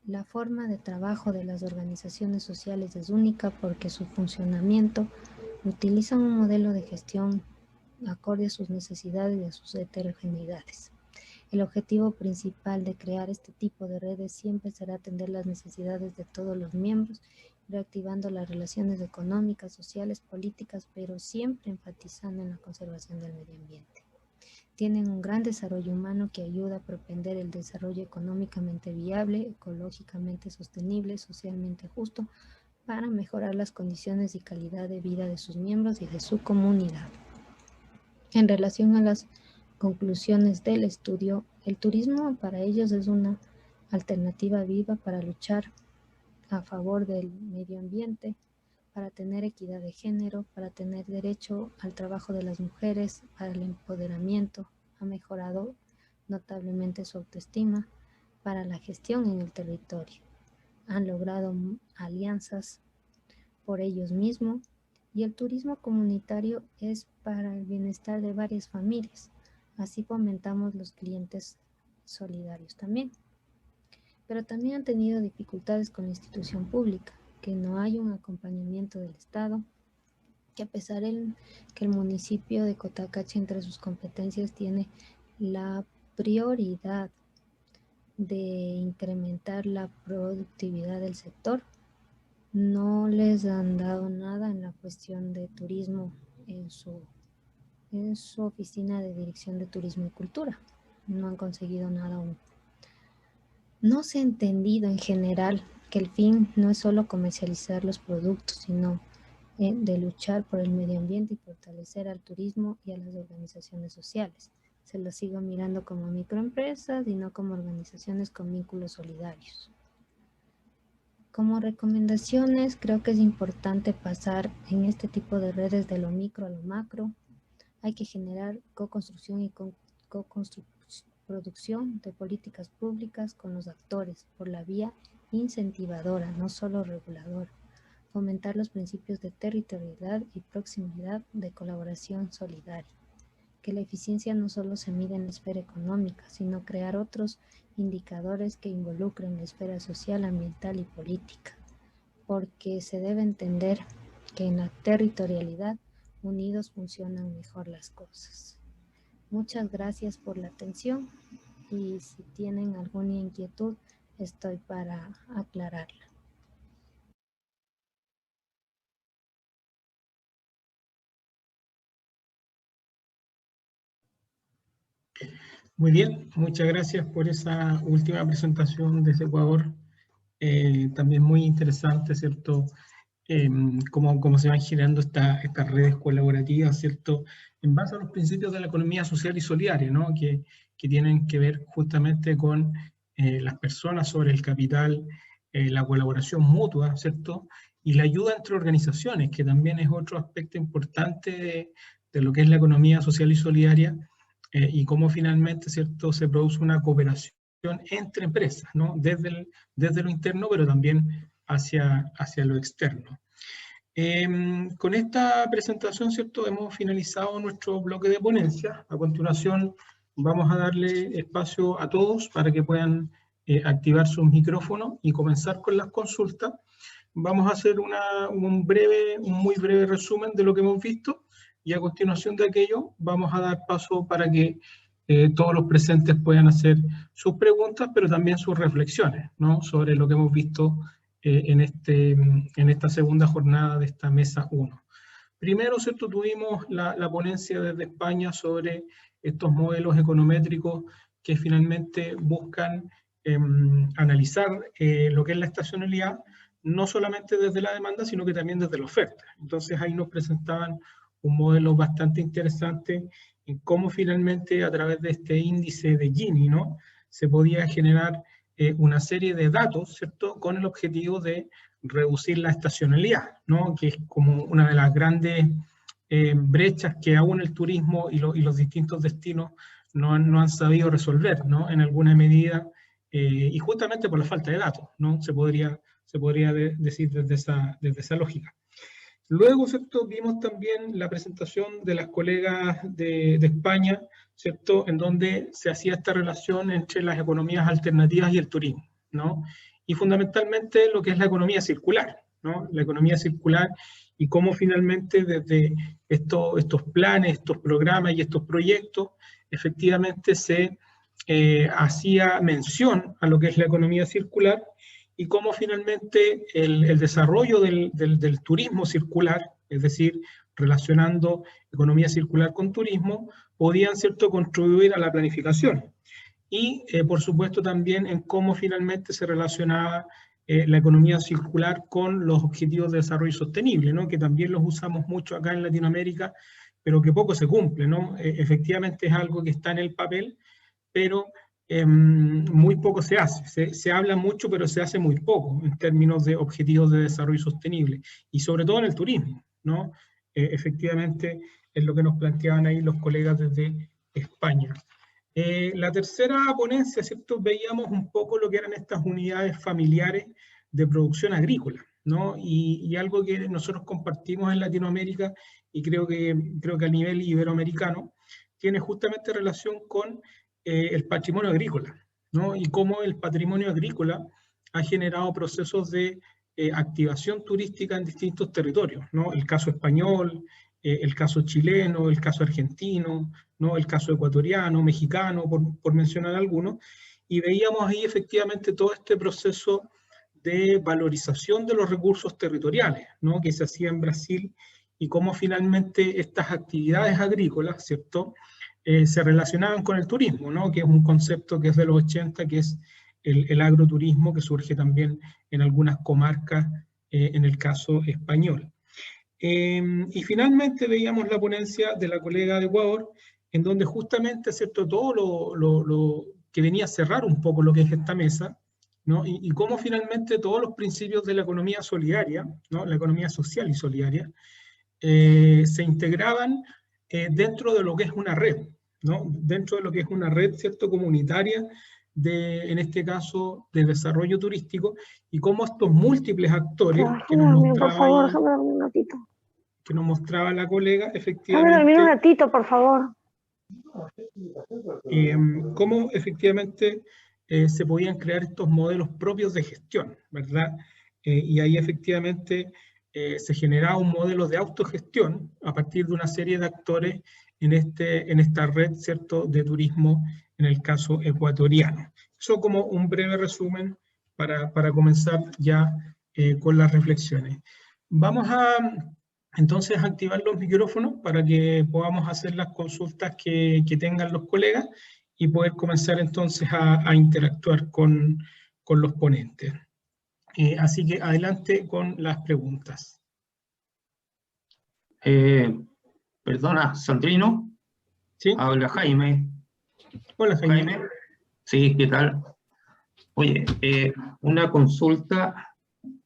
La forma de trabajo de las organizaciones sociales es única porque su funcionamiento utiliza un modelo de gestión acorde a sus necesidades y a sus heterogeneidades. El objetivo principal de crear este tipo de redes siempre será atender las necesidades de todos los miembros, reactivando las relaciones económicas, sociales, políticas, pero siempre enfatizando en la conservación del medio ambiente. Tienen un gran desarrollo humano que ayuda a propender el desarrollo económicamente viable, ecológicamente sostenible, socialmente justo, para mejorar las condiciones y calidad de vida de sus miembros y de su comunidad. En relación a las conclusiones del estudio, el turismo para ellos es una alternativa viva para luchar a favor del medio ambiente, para tener equidad de género, para tener derecho al trabajo de las mujeres, para el empoderamiento, ha mejorado notablemente su autoestima, para la gestión en el territorio. Han logrado alianzas por ellos mismos y el turismo comunitario es para el bienestar de varias familias. Así fomentamos los clientes solidarios también. Pero también han tenido dificultades con la institución pública, que no hay un acompañamiento del Estado, que a pesar de que el municipio de Cotacachi entre sus competencias tiene la prioridad de incrementar la productividad del sector, no les han dado nada en la cuestión de turismo en su oficina de dirección de turismo y cultura. No han conseguido nada aún. No se ha entendido en general que el fin no es solo comercializar los productos, sino de luchar por el medio ambiente y fortalecer al turismo y a las organizaciones sociales. Se los sigo mirando como microempresas y no como organizaciones con vínculos solidarios. Como recomendaciones, creo que es importante pasar en este tipo de redes de lo micro a lo macro. Hay que generar co-construcción y producción de políticas públicas con los actores por la vía incentivadora, no solo reguladora. Fomentar los principios de territorialidad y proximidad, de colaboración solidaria. Que la eficiencia no solo se mide en la esfera económica, sino crear otros indicadores que involucren la esfera social, ambiental y política. Porque se debe entender que en la territorialidad unidos funcionan mejor las cosas. Muchas gracias por la atención y si tienen alguna inquietud estoy para aclararla. Muy bien, muchas gracias por esa última presentación desde Ecuador. También muy interesante, ¿cierto? Cómo se van generando estas redes colaborativas, ¿cierto? En base a los principios de la economía social y solidaria, ¿no? Que tienen que ver justamente con las personas sobre el capital, la colaboración mutua, ¿cierto? Y la ayuda entre organizaciones, que también es otro aspecto importante de lo que es la economía social y solidaria, y cómo finalmente, ¿cierto?, se produce una cooperación entre empresas, ¿no? Desde lo interno, pero también hacia lo externo. Con esta presentación, ¿cierto?, hemos finalizado nuestro bloque de ponencia. A continuación vamos a darle espacio a todos para que puedan activar sus micrófonos y comenzar con las consultas. Vamos a hacer un muy breve resumen de lo que hemos visto y a continuación de aquello vamos a dar paso para que todos los presentes puedan hacer sus preguntas, pero también sus reflexiones, ¿no?, sobre lo que hemos visto en esta segunda jornada de esta mesa 1. Primero, ¿cierto?, tuvimos la ponencia desde España sobre estos modelos econométricos que finalmente buscan analizar lo que es la estacionalidad, no solamente desde la demanda, sino que también desde la oferta. Entonces ahí nos presentaban un modelo bastante interesante en cómo finalmente a través de este índice de Gini, ¿no?, se podía generar una serie de datos, ¿cierto?, con el objetivo de reducir la estacionalidad, ¿no?, que es como una de las grandes brechas que aún el turismo y los distintos destinos no han sabido resolver, ¿no? En alguna medida y justamente por la falta de datos, ¿no? Se podría decir desde esa lógica. Luego, ¿cierto? Vimos también la presentación de las colegas de España, ¿cierto? En donde se hacía esta relación entre las economías alternativas y el turismo, ¿no? Y fundamentalmente lo que es la economía circular, ¿no? La economía circular y cómo finalmente desde estos planes, estos programas y estos proyectos, efectivamente se hacía mención a lo que es la economía circular y cómo finalmente el desarrollo del turismo circular, es decir, relacionando economía circular con turismo, podían, ¿cierto?, contribuir a la planificación. Y, por supuesto, también en cómo finalmente se relacionaba la economía circular con los objetivos de desarrollo sostenible, ¿no?, que también los usamos mucho acá en Latinoamérica, pero que poco se cumple, ¿no? Efectivamente es algo que está en el papel, pero muy poco se hace. Se habla mucho, pero se hace muy poco en términos de objetivos de desarrollo sostenible, y sobre todo en el turismo, ¿no? Efectivamente es lo que nos planteaban ahí los colegas desde España. La tercera ponencia, ¿cierto? Veíamos un poco lo que eran estas unidades familiares de producción agrícola, ¿no? Y algo que nosotros compartimos en Latinoamérica, y creo que a nivel iberoamericano, tiene justamente relación con el patrimonio agrícola, ¿no? Y cómo el patrimonio agrícola ha generado procesos de activación turística en distintos territorios, ¿no? El caso español, el caso chileno, el caso argentino, ¿no? El caso ecuatoriano, mexicano, por mencionar algunos, y veíamos ahí efectivamente todo este proceso de valorización de los recursos territoriales, ¿no?, que se hacía en Brasil, y cómo finalmente estas actividades agrícolas, ¿cierto?, se relacionaban con el turismo, ¿no?, que es un concepto que es de los 80, que es el agroturismo, que surge también en algunas comarcas, en el caso español. Y finalmente veíamos la ponencia de la colega de Ecuador, en donde justamente, ¿cierto?, todo lo que venía a cerrar un poco lo que es esta mesa, ¿no?, y cómo finalmente todos los principios de la economía solidaria, ¿no?, la economía social y solidaria, se integraban dentro de lo que es una red, ¿no?, dentro de lo que es una red, ¿cierto?, comunitaria, en este caso, de desarrollo turístico, y cómo estos múltiples actores que nos mostraba, por favor, déjame dormir un ratito, que nos mostraba la colega, efectivamente... Déjame dormir un ratito, por favor. Cómo efectivamente se podían crear estos modelos propios de gestión, ¿verdad? Y ahí efectivamente se generaba un modelo de autogestión a partir de una serie de actores en esta red, ¿cierto?, de turismo, en el caso ecuatoriano. Eso como un breve resumen para comenzar ya con las reflexiones. Vamos a entonces activar los micrófonos para que podamos hacer las consultas que tengan los colegas y poder comenzar entonces a interactuar con los ponentes. Así que adelante con las preguntas. Perdona, Sandrino. ¿Sí? Habla Jaime. Hola, Jaime. Sí, ¿qué tal? Oye, una consulta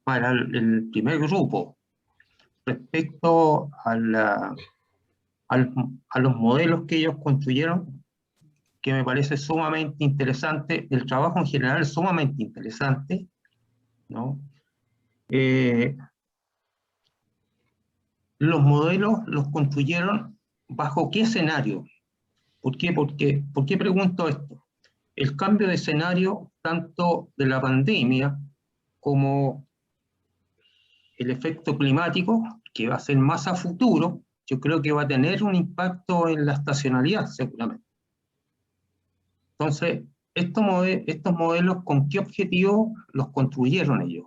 para el primer grupo respecto a los modelos que ellos construyeron, que me parece sumamente interesante, el trabajo en general es sumamente interesante, ¿no? Los modelos los construyeron ¿bajo qué escenario? ¿Por qué pregunto esto? El cambio de escenario, tanto de la pandemia como el efecto climático, que va a ser más a futuro, yo creo que va a tener un impacto en la estacionalidad, seguramente. Entonces, estos modelos, ¿con qué objetivo los construyeron ellos?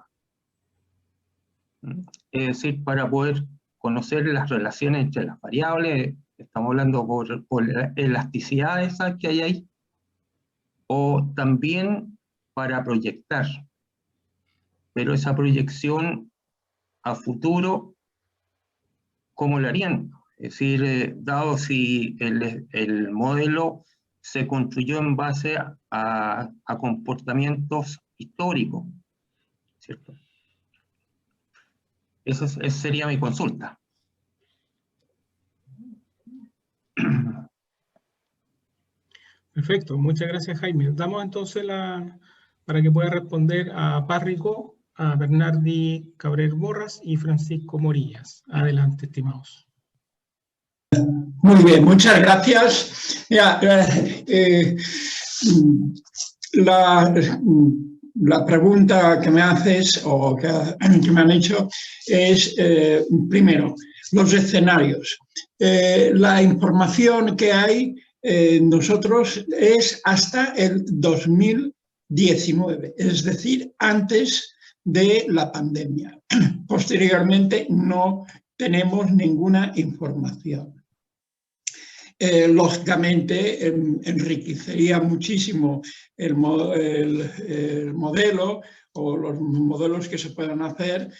Es decir, para poder conocer las relaciones entre las variables, estamos hablando por la elasticidad esa que hay ahí, o también para proyectar. Pero esa proyección a futuro, ¿cómo lo harían? Es decir, dado si el modelo se construyó en base a comportamientos históricos, ¿cierto? Esa sería mi consulta. Perfecto, muchas gracias, Jaime. Damos entonces la para que pueda responder a Párrico, a Bernardi Cabrera Borras y Francisco Morillas. Adelante, estimados. Muy bien, muchas gracias. La pregunta que me haces o que me han hecho es, primero, los escenarios. La información que hay nosotros es hasta el 2019, es decir, antes de la pandemia. Posteriormente no tenemos ninguna información. Lógicamente enriquecería muchísimo el modelo o los modelos que se puedan hacer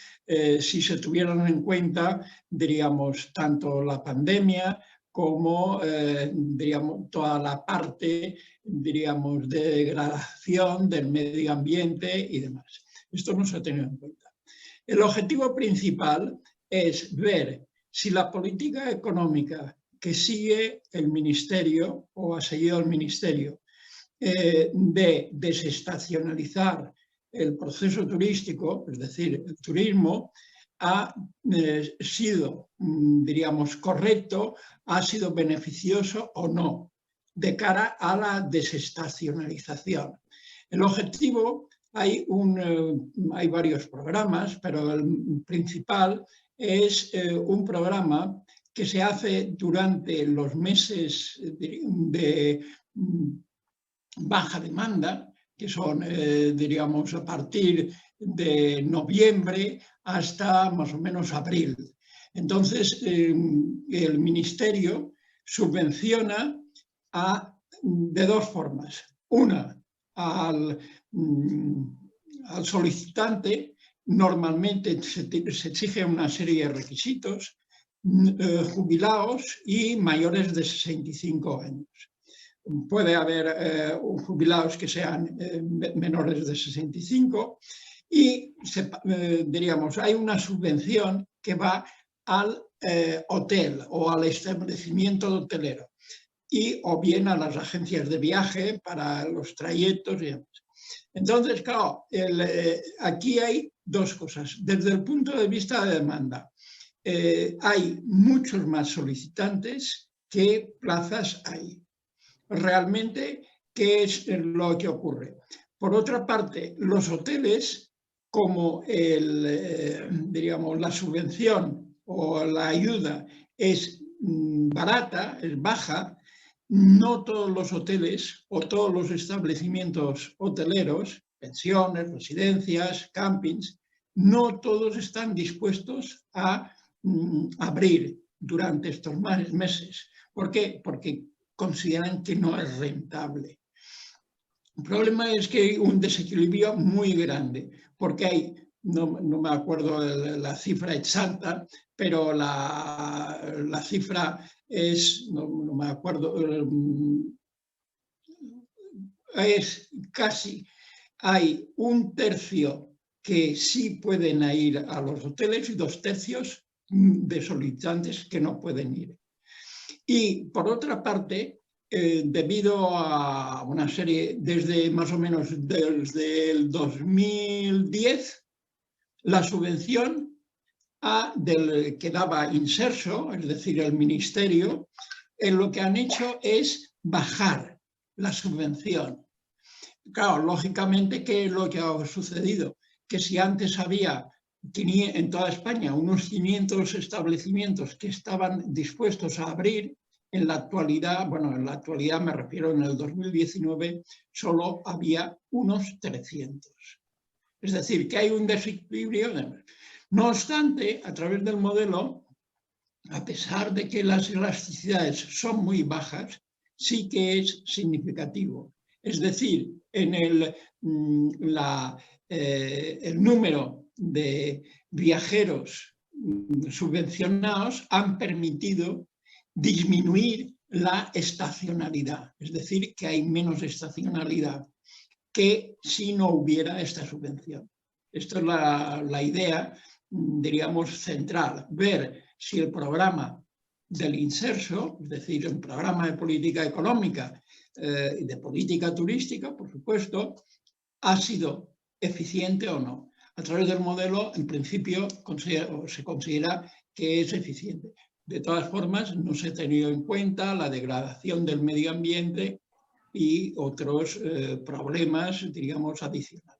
si se tuvieran en cuenta, diríamos, tanto la pandemia como, diríamos, toda la parte, diríamos, de degradación del medio ambiente y demás. Esto no se ha tenido en cuenta. El objetivo principal es ver si la política económica que sigue el Ministerio o ha seguido el Ministerio de desestacionalizar el proceso turístico, es decir, el turismo, ha sido, diríamos, correcto, ha sido beneficioso o no, de cara a la desestacionalización. El objetivo, hay varios programas, pero el principal es un programa que se hace durante los meses de baja demanda, que son, diríamos, a partir de noviembre hasta más o menos abril. Entonces, el Ministerio subvenciona de dos formas. Una, al solicitante, normalmente se exige una serie de requisitos, jubilados y mayores de 65 años. Puede haber jubilados que sean menores de 65 y, diríamos, hay una subvención que va al hotel o al establecimiento hotelero o bien a las agencias de viaje para los trayectos y demás. Entonces, claro, aquí hay dos cosas. Desde el punto de vista de demanda, hay muchos más solicitantes que plazas hay. Realmente, ¿qué es lo que ocurre? Por otra parte, los hoteles, como diríamos, la subvención o la ayuda es barata, es baja, no todos los hoteles o todos los establecimientos hoteleros, pensiones, residencias, campings, no todos están dispuestos a abrir durante estos meses. ¿Por qué? Porque consideran que no es rentable. El problema es que hay un desequilibrio muy grande, porque hay, no me acuerdo de la cifra exacta, pero la cifra es, no me acuerdo, es casi, hay un tercio que sí pueden ir a los hoteles y 2/3 de solicitantes que no pueden ir. Y por otra parte, debido a una serie, desde más o menos desde el 2010, la subvención que daba Inserso, es decir, el Ministerio, lo que han hecho es bajar la subvención. Claro, lógicamente, ¿qué es lo que ha sucedido? Que si antes había en toda España unos 500 establecimientos que estaban dispuestos a abrir, en la actualidad, bueno, en la actualidad me refiero en el 2019, solo había unos 300. Es decir, que hay un desequilibrio. No obstante, a través del modelo, a pesar de que las elasticidades son muy bajas, sí que es significativo. Es decir, en el número de viajeros subvencionados han permitido disminuir la estacionalidad, es decir, que hay menos estacionalidad que si no hubiera esta subvención. Esto es la idea, diríamos, central, ver si el programa del Inserso, es decir, el programa de política económica y de política turística, por supuesto, ha sido eficiente o no. A través del modelo, en principio, se considera que es eficiente. De todas formas, no se ha tenido en cuenta la degradación del medio ambiente y otros problemas, digamos, adicionales.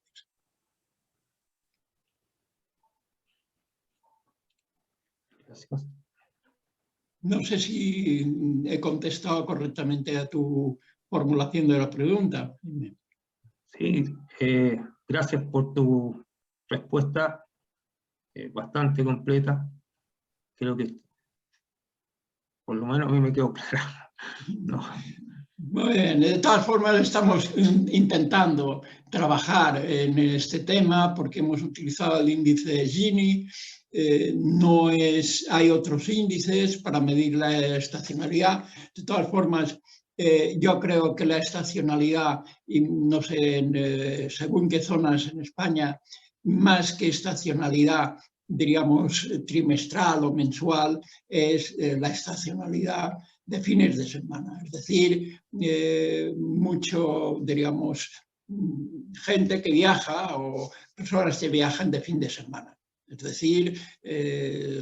Gracias. No sé si he contestado correctamente a tu formulación de la pregunta. Sí, gracias por tu respuesta bastante completa. Creo que por lo menos a mí me quedó clara. No. Muy bien, de todas formas estamos intentando trabajar en este tema porque hemos utilizado el índice Gini. Hay otros índices para medir la estacionalidad. De todas formas, yo creo que la estacionalidad, y no sé, según qué zonas en España, más que estacionalidad, diríamos, trimestral o mensual, es la estacionalidad de fines de semana. Es decir, mucho, diríamos, gente que viaja o personas que viajan de fin de semana. Es decir,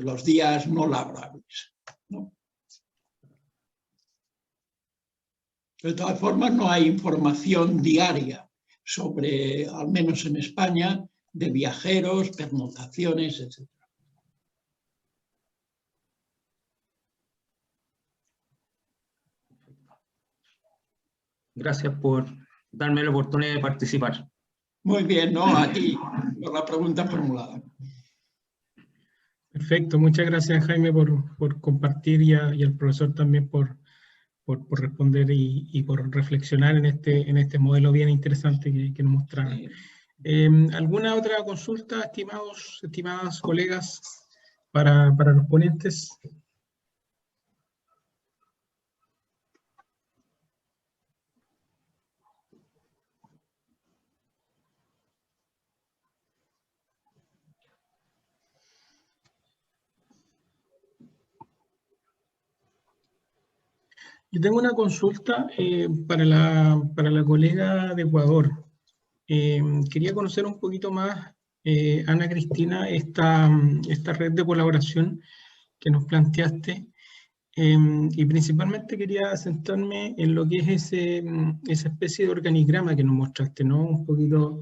los días no laborables, ¿no? De todas formas, no hay información diaria sobre, al menos en España, de viajeros, pernoctaciones, etc. Gracias por darme la oportunidad de participar. Muy bien, ¿no? A ti, por la pregunta formulada. Perfecto, muchas gracias Jaime por compartir y al profesor también por responder y por reflexionar en este modelo bien interesante que nos mostraron. ¿Alguna otra consulta, estimadas colegas, para los ponentes? Yo tengo una consulta para la colega de Ecuador. Quería conocer un poquito más, Ana Cristina, esta red de colaboración que nos planteaste, y principalmente quería centrarme en lo que es esa especie de organigrama que nos mostraste, ¿no? Un poquito,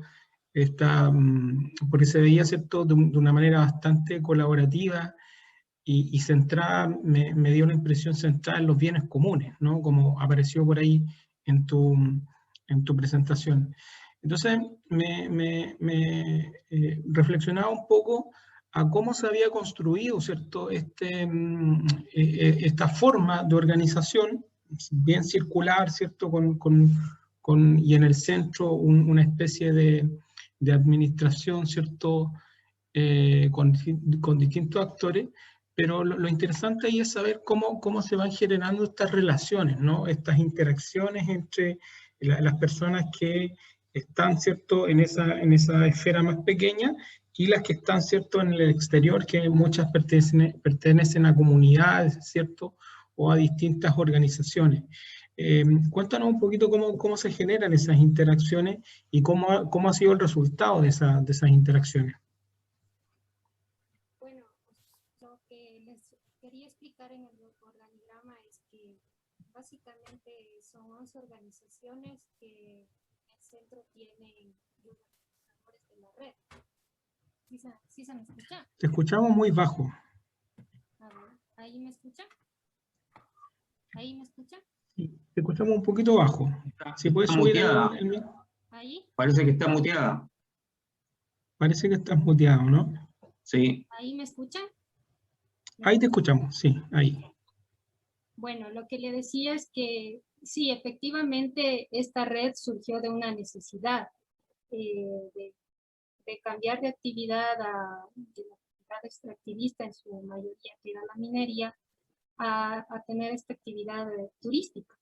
porque se veía, ¿cierto?, de una manera bastante colaborativa, y centrada, me dio la impresión centrada en los bienes comunes, ¿no? Como apareció por ahí en tu presentación. Entonces, reflexionaba un poco a cómo se había construido, ¿cierto?, esta forma de organización, bien circular, ¿cierto?, y en el centro una especie de administración, ¿cierto?, con distintos actores. Pero lo interesante ahí es saber cómo se van generando estas relaciones, ¿no? Estas interacciones entre las personas que están, ¿cierto?, en esa esfera más pequeña, y las que están, ¿cierto?, en el exterior, que muchas pertenecen a comunidades, ¿cierto?, o a distintas organizaciones. Cuéntanos un poquito cómo se generan esas interacciones y cómo ha sido el resultado de esas interacciones. Lo que les quería explicar en el organigrama es que básicamente son 11 organizaciones que en el centro tienen los administradores de la red. ¿Sí se me escucha? Te escuchamos muy bajo. A ver, ¿ahí me escucha? ¿Ahí me escucha? Sí, te escuchamos un poquito bajo. Si puedes subir el ¿Ahí? Parece que está muteada. Parece que estás muteado, ¿no? Sí. ¿Ahí me escuchan? Ahí te escuchamos, sí, ahí. Bueno, lo que le decía es que sí, efectivamente esta red surgió de una necesidad de cambiar de actividad de la actividad extractivista, en su mayoría que era la minería, a tener esta actividad turística.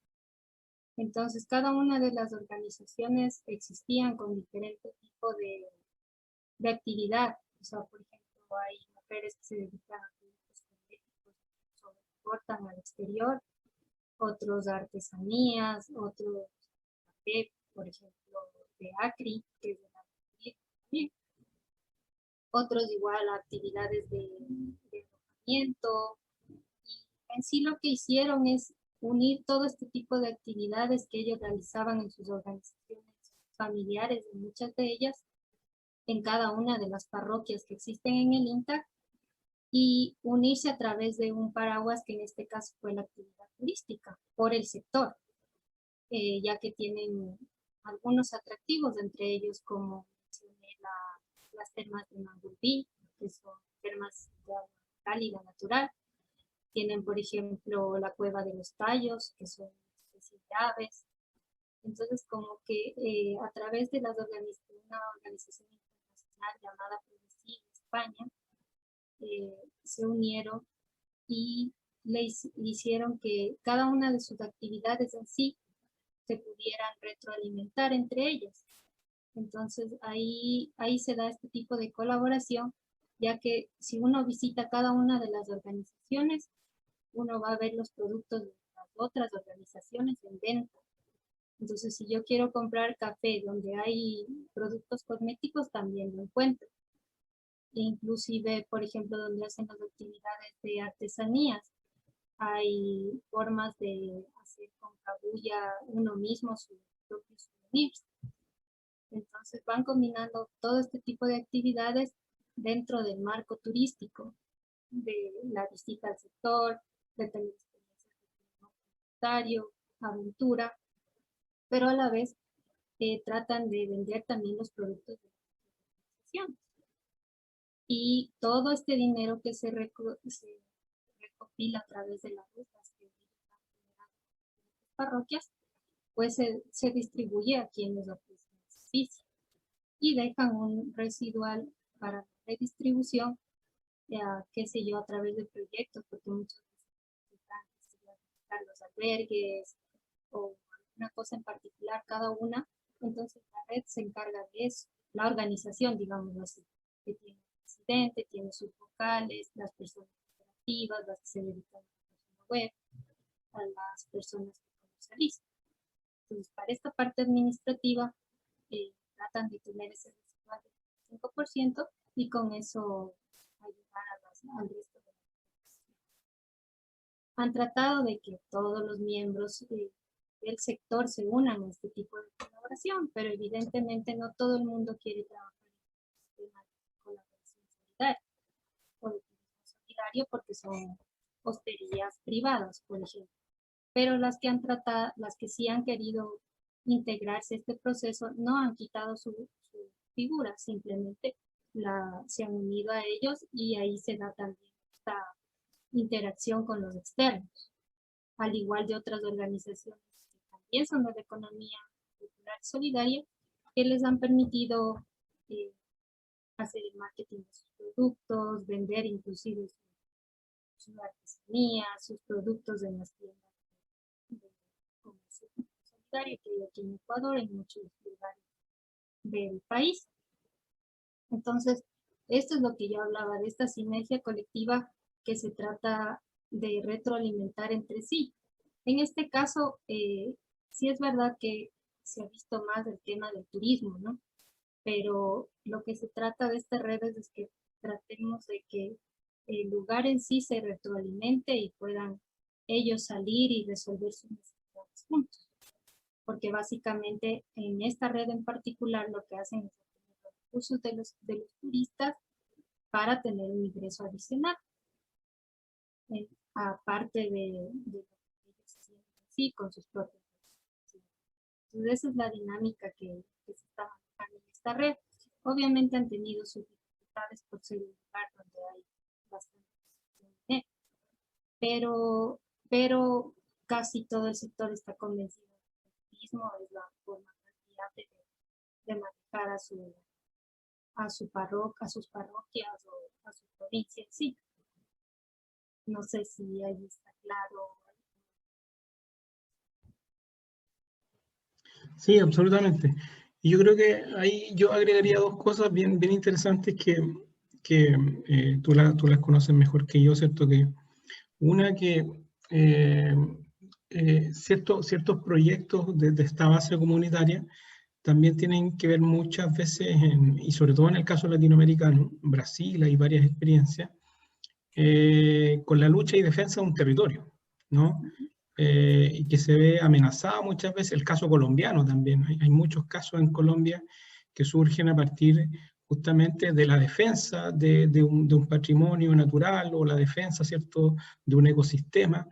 Entonces, cada una de las organizaciones existían con diferente tipo de actividad. O sea, por ejemplo, hay mujeres que se dedican a productos cosméticos, exportan al exterior, otros a artesanías, otros café, por ejemplo, de ACRI, que es de la también. Otros igual actividades de alojamiento. En sí lo que hicieron es unir todo este tipo de actividades que ellos realizaban en sus organizaciones familiares, en muchas de ellas, en cada una de las parroquias que existen en el INTAC, y unirse a través de un paraguas que en este caso fue la actividad turística por el sector, ya que tienen algunos atractivos, entre ellos como mencioné las termas de Mangulbí, que son termas de agua cálida natural. Tienen, por ejemplo, la cueva de los tallos, que son especies de aves. Entonces, como que a través de una organización internacional llamada PRODECID España, se unieron y le hicieron que cada una de sus actividades en sí se pudieran retroalimentar entre ellas. Entonces, ahí se da este tipo de colaboración, ya que si uno visita cada una de las organizaciones, uno va a ver los productos de las otras organizaciones en venta. Entonces, si yo quiero comprar café donde hay productos cosméticos, también lo encuentro. E inclusive, por ejemplo, donde hacen las actividades de artesanías, hay formas de hacer con cabuya uno mismo sus propios souvenirs. Entonces, van combinando todo este tipo de actividades dentro del marco turístico, de la visita al sector, de tener experiencias de turismo comunitario, aventura, pero a la vez tratan de vender también los productos de las organizaciones. Y todo este dinero que se recopila a través de las rutas que están generando en las parroquias, pues se distribuye a quienes ofrecen el servicio y dejan un residual para la redistribución, qué sé yo, a través de proyectos, porque muchas veces necesitan los albergues o alguna cosa en particular cada una. Entonces la red se encarga de eso, la organización, digamos así, que tiene un presidente, tiene sus vocales, las personas operativas, las que se dedican a la página web, a las personas que comercializan. Entonces, para esta parte administrativa, tratan de tener ese residual del 5% y con eso ayudar al resto de las personas. Han tratado de que todos los miembros del sector se unan a este tipo de colaboración, pero evidentemente no todo el mundo quiere trabajar en el sistema de colaboración solidaria o de turismo solidario porque son hosterías privadas, por ejemplo. Pero las que sí han querido integrarse a este proceso no han quitado su figura, simplemente se han unido a ellos y ahí se da también esta interacción con los externos, al igual de otras organizaciones que también son de la economía popular solidaria, que les han permitido hacer el marketing de sus productos, vender inclusive su artesanía, sus productos en las tiendas de comercio solidario que hay aquí en Ecuador, en muchos lugares del país. Entonces, esto es lo que yo hablaba, de esta sinergia colectiva que se trata de retroalimentar entre sí. En este caso, sí es verdad que se ha visto más el tema del turismo, ¿no? Pero lo que se trata de estas redes es que tratemos de que el lugar en sí se retroalimente y puedan ellos salir y resolver sus necesidades juntos. Porque básicamente en esta red en particular lo que hacen es obtener los recursos de los turistas para tener un ingreso adicional. Aparte de lo que ellos tienen así con sus propios recursos. Entonces esa es la dinámica que se está manejando en esta red. Obviamente han tenido sus dificultades por ser un lugar donde hay bastante dinero, pero casi todo el sector está convencido de que el turismo es la forma más viable de manejar a sus parroquias o a su provincia en sí. No sé si ahí está claro. Sí, absolutamente. Y yo creo que ahí yo agregaría dos cosas bien interesantes que tú las conoces mejor que yo, ¿cierto? Que una que ciertos proyectos de esta base comunitaria también tienen que ver muchas veces, y sobre todo en el caso latinoamericano, Brasil, hay varias experiencias, con la lucha y defensa de un territorio, ¿no? Y que se ve amenazado muchas veces, el caso colombiano también, hay muchos casos en Colombia que surgen a partir justamente de la defensa de un patrimonio natural o la defensa, ¿cierto?, de un ecosistema,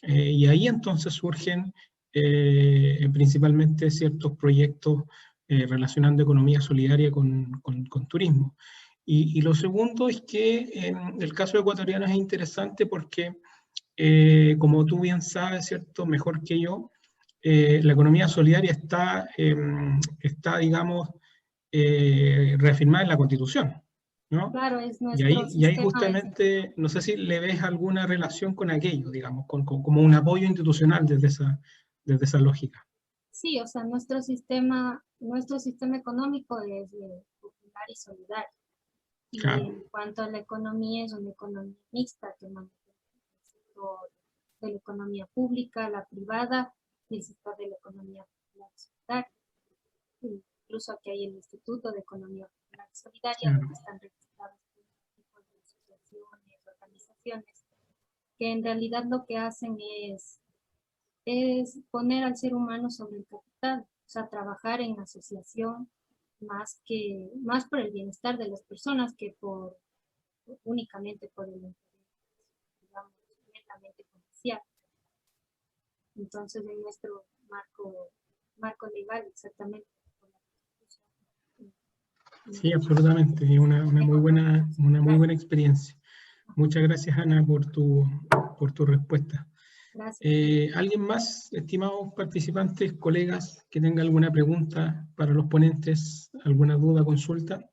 y ahí entonces surgen principalmente ciertos proyectos relacionando economía solidaria con turismo. Y lo segundo es que en el caso ecuatoriano es interesante porque, como tú bien sabes, ¿cierto?, mejor que yo, la economía solidaria está digamos, reafirmada en la Constitución, ¿no? Claro, es Y nuestro ahí sistema. justamente, no sé si le ves alguna relación con aquello, digamos, como un apoyo institucional desde esa lógica. Sí, o sea, nuestro sistema económico es popular y solidario. Y Claro. en cuanto a la economía, es una economía mixta que maneja el sector de la economía pública, la privada y el sector de la economía popular y solidaria. Incluso aquí hay el Instituto de Economía Popular y Solidaria, Claro. donde están registrados tipos de asociaciones, organizaciones, que en realidad lo que hacen es poner al ser humano sobre el capital, o sea, trabajar en asociación más por el bienestar de las personas que únicamente por el interés, digamos, netamente comercial. Entonces, en nuestro marco legal, exactamente. Sí, absolutamente, es una muy buena experiencia. Muchas gracias, Ana, por tu respuesta. Gracias. ¿Alguien más, estimados participantes, colegas, que tenga alguna pregunta para los ponentes, alguna duda, consulta?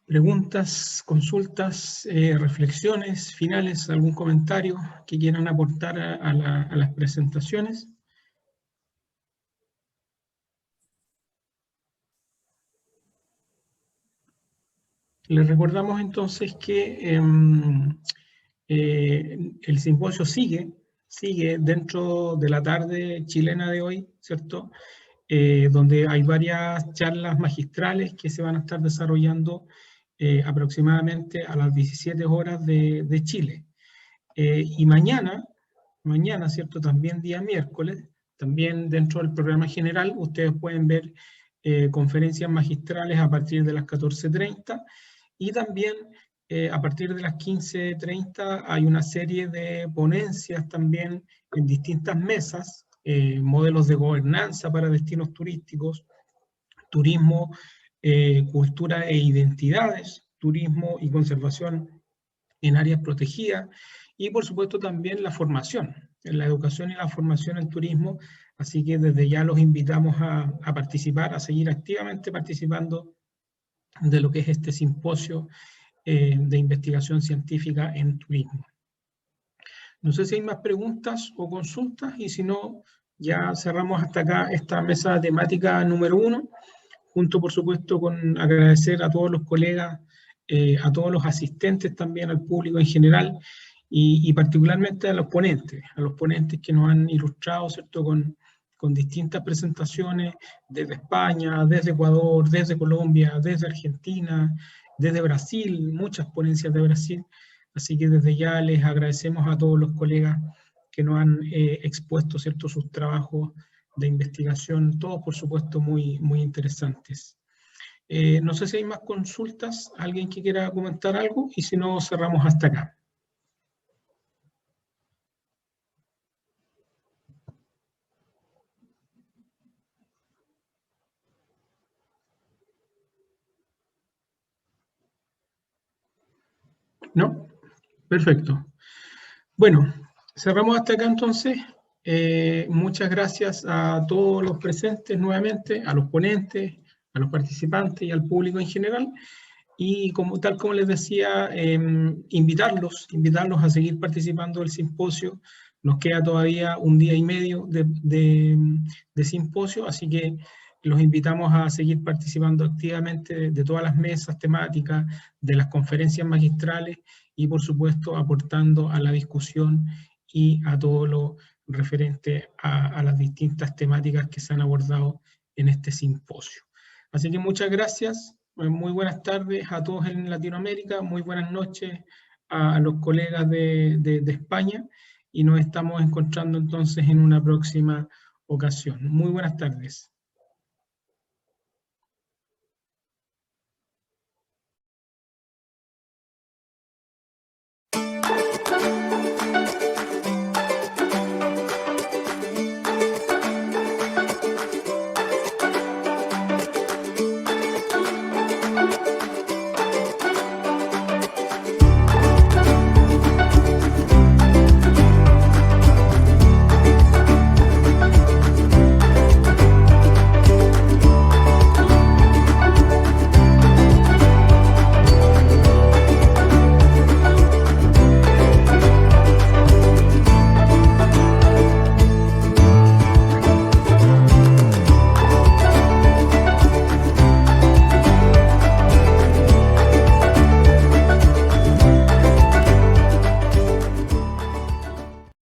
Preguntas, consultas, reflexiones finales, algún comentario que quieran aportar a las presentaciones. Les recordamos entonces que el simposio sigue dentro de la tarde chilena de hoy, ¿cierto? Donde hay varias charlas magistrales que se van a estar desarrollando aproximadamente a las 17 horas de Chile. Y mañana, ¿cierto? También día miércoles, también dentro del programa general, ustedes pueden ver conferencias magistrales a partir de las 14:30 y también a partir de las 15:30 hay una serie de ponencias también en distintas mesas, modelos de gobernanza para destinos turísticos, turismo, cultura e identidades, turismo y conservación en áreas protegidas, y por supuesto también la formación, la educación y la formación en turismo, así que desde ya los invitamos a participar, a seguir activamente participando de lo que es este simposio de investigación científica en turismo. No sé si hay más preguntas o consultas, y si no, ya cerramos hasta acá esta mesa temática número 1, junto por supuesto con agradecer a todos los colegas, a todos los asistentes también, al público en general, y particularmente a los ponentes que nos han ilustrado, ¿cierto?, con distintas presentaciones desde España, desde Ecuador, desde Colombia, desde Argentina, desde Brasil, muchas ponencias de Brasil. Así que desde ya les agradecemos a todos los colegas que nos han expuesto, ¿cierto?, sus trabajos de investigación, todos por supuesto muy interesantes. No sé si hay más consultas, alguien que quiera comentar algo, y si no, cerramos hasta acá. ¿No? Perfecto. Bueno, cerramos hasta acá entonces. Muchas gracias a todos los presentes nuevamente, a los ponentes, a los participantes y al público en general. Y tal como les decía, invitarlos a seguir participando del simposio Nos queda todavía un día y medio de simposio, así que los invitamos a seguir participando activamente de todas las mesas temáticas, de las conferencias magistrales y por supuesto aportando a la discusión y a todo lo referente a las distintas temáticas que se han abordado en este simposio. Así que muchas gracias, muy buenas tardes a todos en Latinoamérica, muy buenas noches a los colegas de España y nos estamos encontrando entonces en una próxima ocasión. Muy buenas tardes.